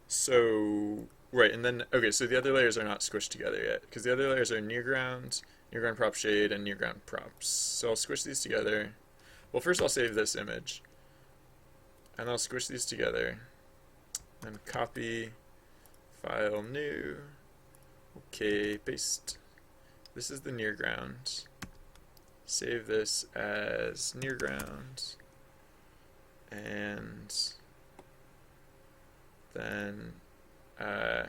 so right, and then okay, so the other layers are not squished together yet, because the other layers are near ground prop shade, and near ground props. So I'll squish these together. Well, first I'll save this image, and I'll squish these together. And copy, file new, okay, paste. This is the near ground. Save this as near ground. And then the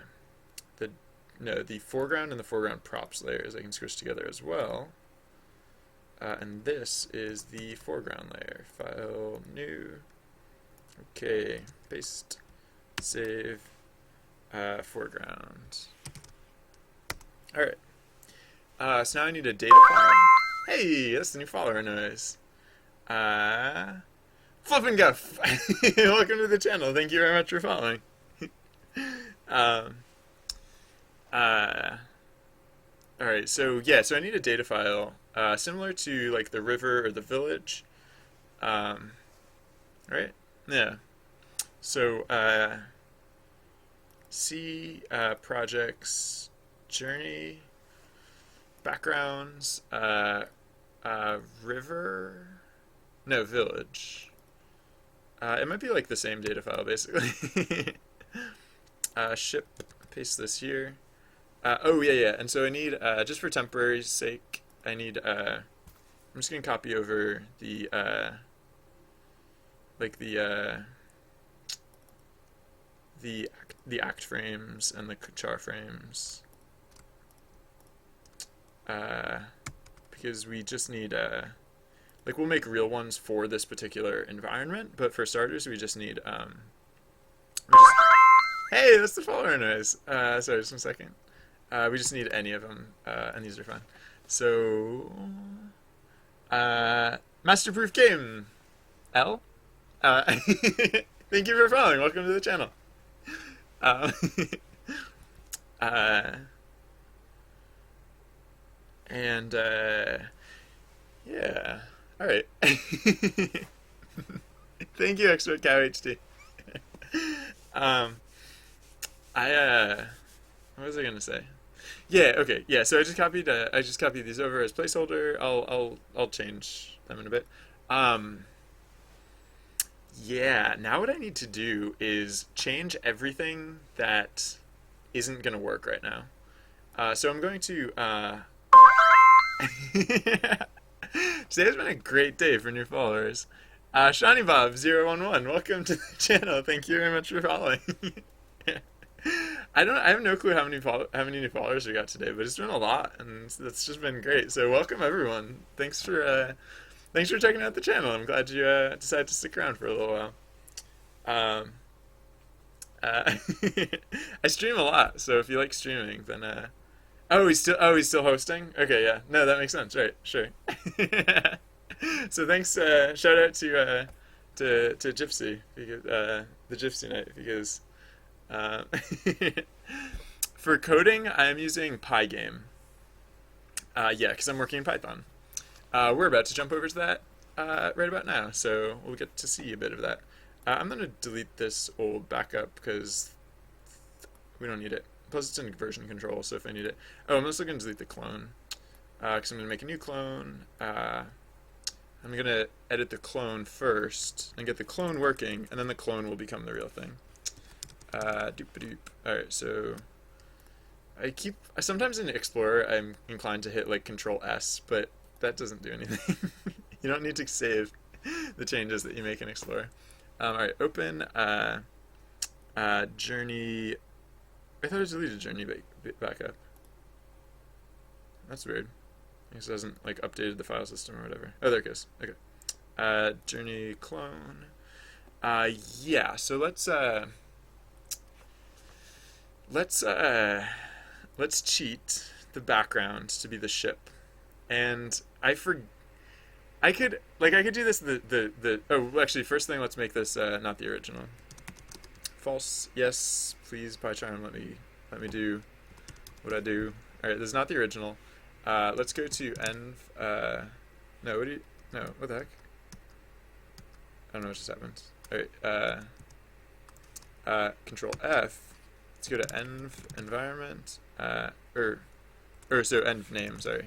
foreground and the foreground props layers I can squish together as well. And this is the foreground layer. File new, okay, paste. Save foreground. Alright. So now I need a data file. Hey, that's the new follower noise. Flippin' Guff! Welcome to the channel. Thank you very much for following. Alright, so yeah, so I need a data file similar to like the river or the village. Right? Yeah. So, see projects, journey, backgrounds, river, no, village. It might be like the same data file, basically. Ship, paste this here. Oh, yeah, and so I need, just for temporary sake, I need, I'm just going to copy over the, the act frames and the char frames, because we just need like we'll make real ones for this particular environment, but for starters we just need hey, that's the follower noise. Sorry, just 1 second. We just need any of them, and these are fine. So Masterproof Game L. Thank you for following. Welcome to the channel. And yeah, all right. Thank you, Expert Cow HD. What was I gonna say? Yeah, okay, yeah. So I just copied these over as placeholder. I'll change them in a bit. Yeah, now what I need to do is change everything that isn't going to work right now. So I'm going to... Today's been a great day for new followers. Shawnee Bob 011, welcome to the channel. Thank you very much for following. I have no clue how many new followers we got today, but it's been a lot, and that's just been great. So welcome everyone. Thanks for checking out the channel. I'm glad you decided to stick around for a little while. Uh, I stream a lot, so if you like streaming, then he's still hosting. Okay, yeah, no, that makes sense. Right, sure. So thanks. Shout out to Gypsy because the Gypsy Knight because uh, for coding I'm using Pygame. Yeah, because I'm working in Python. We're about to jump over to that right about now, so we'll get to see a bit of that. I'm going to delete this old backup because we don't need it. Plus, it's in version control, so if I need it. Oh, I'm also going to delete the clone because I'm going to make a new clone. I'm going to edit the clone first and get the clone working, and then the clone will become the real thing. Doop-a-doop. Alright, so sometimes in Explorer I'm inclined to hit like Control S, but that doesn't do anything. You don't need to save the changes that you make in Explorer. Alright, open Journey. I thought I deleted Journey backup. That's weird. I guess it hasn't like updated the file system or whatever. Oh, there it goes. Okay. Journey clone. Yeah. So let's cheat the background to be the ship, and I could do this oh, actually, first thing, let's make this not the original. False. Yes, please, PyCharm, let me do what I do. All right, this is not the original. Let's go to env. No, what the heck? I don't know what just happened. All right. Control F. Let's go to env environment. So env name. Sorry.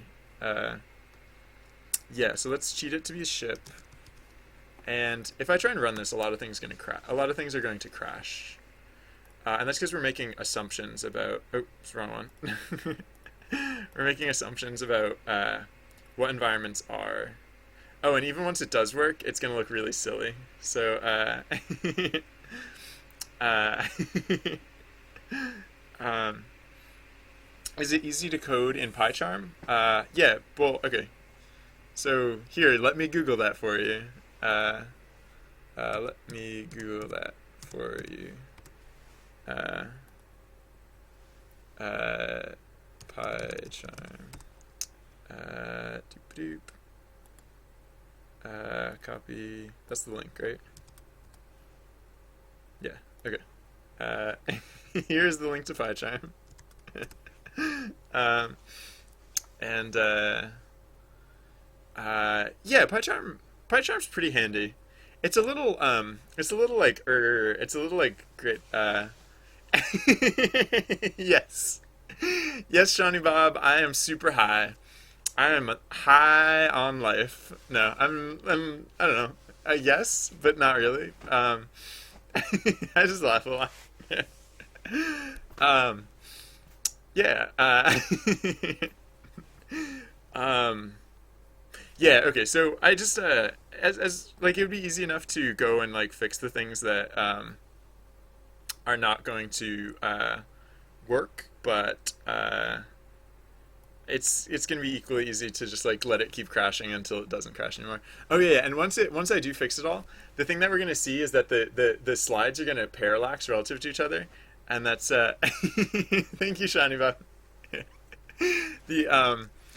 Yeah. So let's cheat it to be a ship. And if I try and run this, a lot of things are going to crash. And that's because we're making assumptions about. Oh, it's the wrong one. We're making assumptions about what environments are. Oh, and even once it does work, it's going to look really silly. So, um, is it easy to code in PyCharm? Yeah, well, okay. So here, let me Google that for you. Let me Google that for you. PyCharm. Doop doop. Copy. That's the link, right? Yeah. Okay. Here's the link to PyCharm. And yeah, PyCharm's pretty handy. It's a little like great. Yes. Yes, Shawnee Bob, I am super high. I am high on life. No, I don't know. Yes, but not really. I just laugh a lot. um, yeah. Yeah. Okay. So I just as like it would be easy enough to go and like fix the things that are not going to work, but it's going to be equally easy to just like let it keep crashing until it doesn't crash anymore. Oh yeah, and once I do fix it all, the thing that we're going to see is that the slides are going to parallax relative to each other, and that's thank you, Shiny Bob.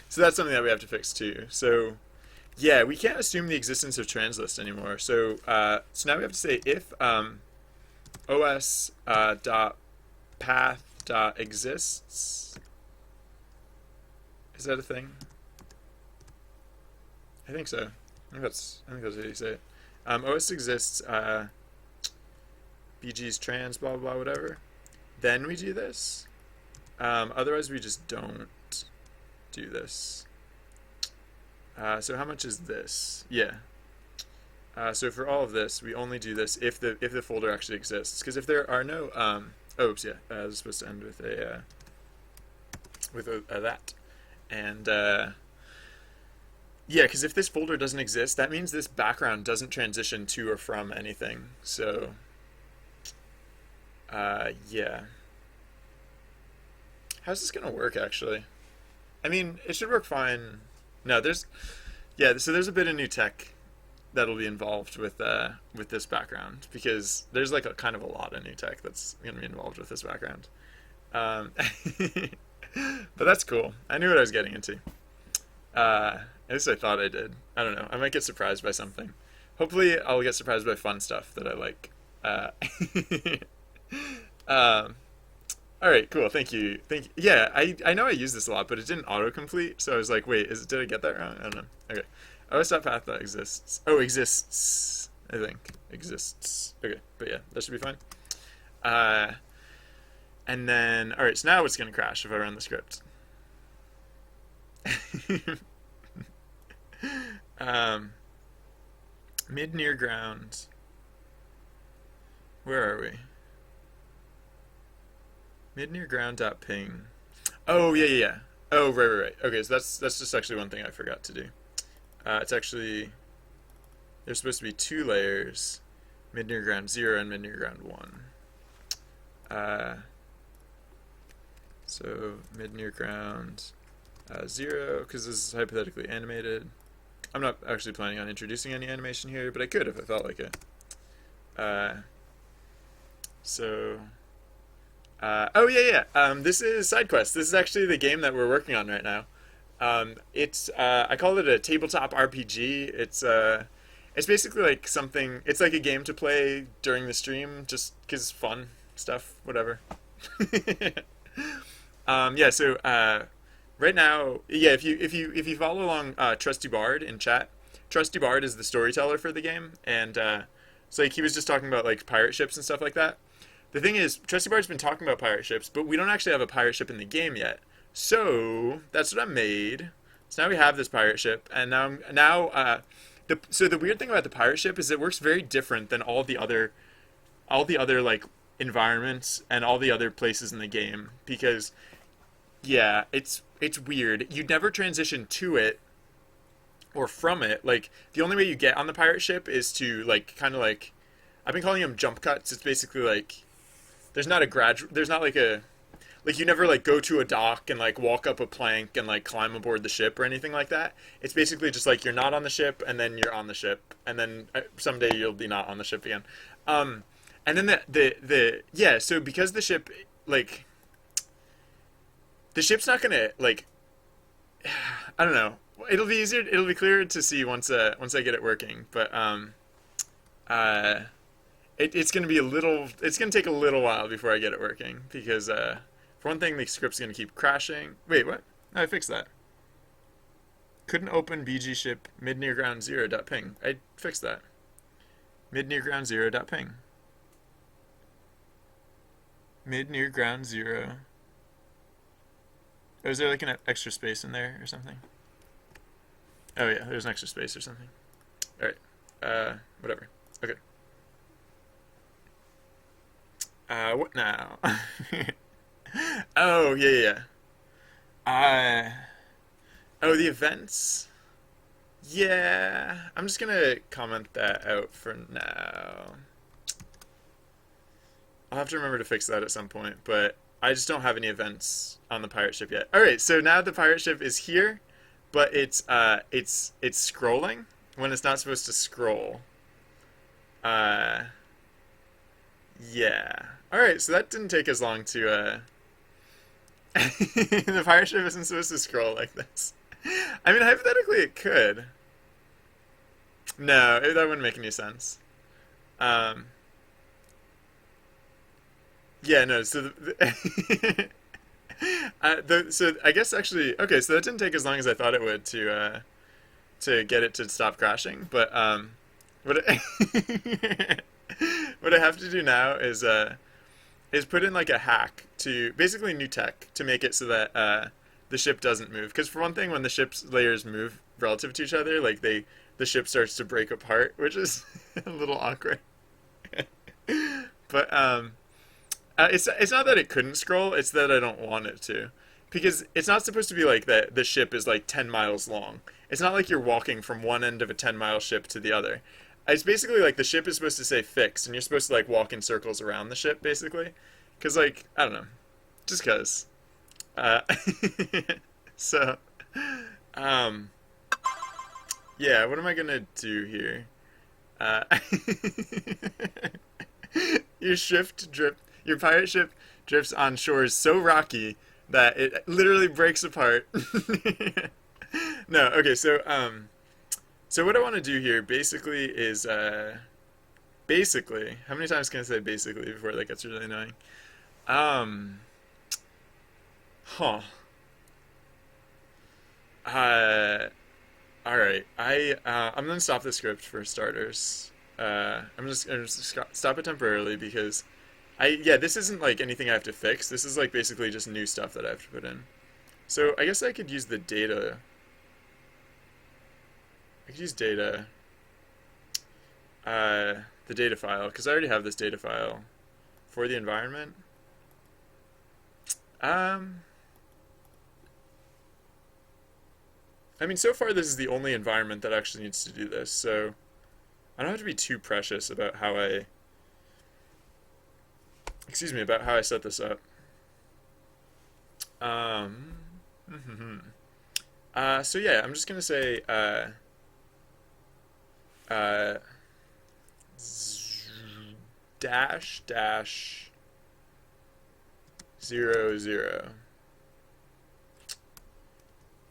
So that's something that we have to fix too. So yeah, we can't assume the existence of translist anymore. So so now we have to say if os dot path dot exists. Is that a thing? I think so. I think that's how you say it. OS exists. BG's trans. Blah blah blah. Whatever. Then we do this. Otherwise, we just don't do this. So how much is this? Yeah. So for all of this, we only do this if the folder actually exists. Because if there are no oh, oops, yeah, I was supposed to end with a that, and Yeah, because if this folder doesn't exist, that means this background doesn't transition to or from anything. So, yeah. How's this gonna work, actually? I mean, it should work fine. No, yeah, so there's a bit of new tech that'll be involved with this background because there's like a kind of a lot of new tech that's gonna be involved with this background. Um, but that's cool. I knew what I was getting into. At least I thought I did. I don't know. I might get surprised by something. Hopefully, I'll get surprised by fun stuff that I like. um, all right, cool. Thank you. Thank you. Yeah, I know I use this a lot, but it didn't autocomplete. So I was like, wait, did I get that wrong? I don't know. Okay. OS.path that exists. Oh, exists. I think exists. Okay, but yeah, that should be fine. Uh, and then, all right. So now it's gonna crash if I run the script. um, mid near ground. Where are we? Mid near ground dot ping. Oh yeah, yeah, yeah. Oh right, right, right. Okay, so that's just actually one thing I forgot to do. It's actually there's supposed to be two layers, mid near ground 0 and mid near ground 1. Uh, so mid near ground 0 because this is hypothetically animated. I'm not actually planning on introducing any animation here, but I could if I felt like it. Uh, so oh yeah, yeah. This is SideQuest. This is actually the game that we're working on right now. It's I call it a tabletop RPG. It's basically like something. It's like a game to play during the stream, just because fun stuff, whatever. Yeah. So right now, yeah. If you follow along, Trusty Bard in chat, Trusty Bard is the storyteller for the game, and so like he was just talking about like pirate ships and stuff like that. The thing is, Trusty Bard's been talking about pirate ships, but we don't actually have a pirate ship in the game yet. So that's what I made. So now we have this pirate ship, and so the weird thing about the pirate ship is it works very different than all the other like environments and all the other places in the game because yeah, it's weird. You never transition to it or from it. Like the only way you get on the pirate ship is to like kind of like I've been calling them jump cuts. It's basically like there's not like a like you never like go to a dock and like walk up a plank and like climb aboard the ship or anything like that. It's basically just like you're not on the ship and then you're on the ship and then someday you'll be not on the ship again. Um, and then the yeah. So because the ship like the ship's not gonna like I don't know. It'll be easier. It'll be clearer to see once I get it working. But uh, it's gonna be a little. It's gonna take a little while before I get it working because for one thing, the script's gonna keep crashing. Wait, what? No, I fixed that. Couldn't open BG ship mid near ground 0 dot ping. I fixed that. Mid near ground 0 dot ping. Mid near ground 0. Oh, is there like an extra space in there or something? Oh yeah, there's an extra space or something. All right. Whatever. Okay. What now? Oh yeah, yeah, yeah. Oh, the events. Yeah, I'm just gonna comment that out for now. I'll have to remember to fix that at some point, but I just don't have any events on the pirate ship yet. All right, so now the pirate ship is here, but it's scrolling when it's not supposed to scroll. Uh, yeah. All right, so that didn't take as long to the pirate ship isn't supposed to scroll like this. I mean, hypothetically, it could. No, that wouldn't make any sense. Um, yeah, no. So so I guess actually, okay. So that didn't take as long as I thought it would to get it to stop crashing. But what what I have to do now is put in like a hack to basically new tech to make it so that the ship doesn't move. Because for one thing, when the ship's layers move relative to each other, like the ship starts to break apart, which is a little awkward. But it's not that it couldn't scroll; it's that I don't want it to. because it's not supposed to be like that the ship is like 10 miles long. It's not like you're walking from one end of a 10-mile ship to the other. It's basically like the ship is supposed to say fixed, and you're supposed to like walk in circles around the ship, basically. Because, like, I don't know. Just because. Uh, so, um, yeah, what am I gonna do here? Uh, your pirate ship drifts on shores so rocky that it literally breaks apart. No, okay, so what I want to do here basically is, basically, how many times can I say basically before that gets really annoying? Um, huh. Uh, all right. I'm gonna stop the script for starters. I'm just stop it temporarily because yeah, this isn't like anything I have to fix. This is like basically just new stuff that I have to put in. So I guess I could use the data. I could use data, uh, the data file because I already have this data file for the environment. Um, I mean, so far this is the only environment that actually needs to do this, so I don't have to be too precious about about how I set this up. Um, so yeah, I'm just gonna say uh, dash dash 0 0.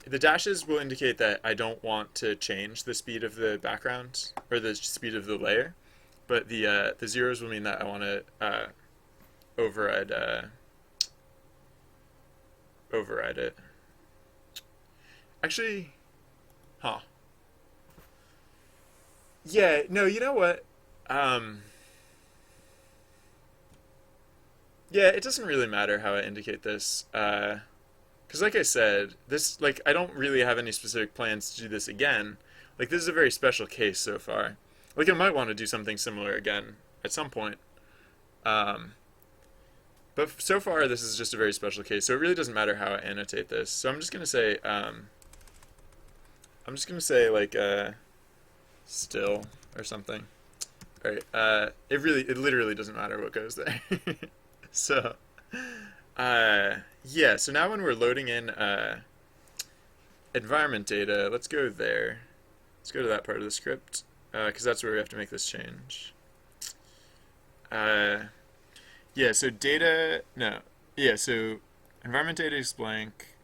The dashes will indicate that I don't want to change the speed of the background or the speed of the layer, but the zeros will mean that I want to override override it. Actually, huh? Yeah, no, you know what? Um, yeah, it doesn't really matter how I indicate this. Because like I said, this like I don't really have any specific plans to do this again. Like this is a very special case so far. Like I might want to do something similar again at some point. Um, but so far this is just a very special case, so it really doesn't matter how I annotate this. So I'm just gonna say like still or something. All right. It literally doesn't matter what goes there. So yeah. So now when we're loading in environment data, let's go there. Let's go to that part of the script because that's where we have to make this change. Uh, yeah. So data. No. Yeah. So environment data is blank.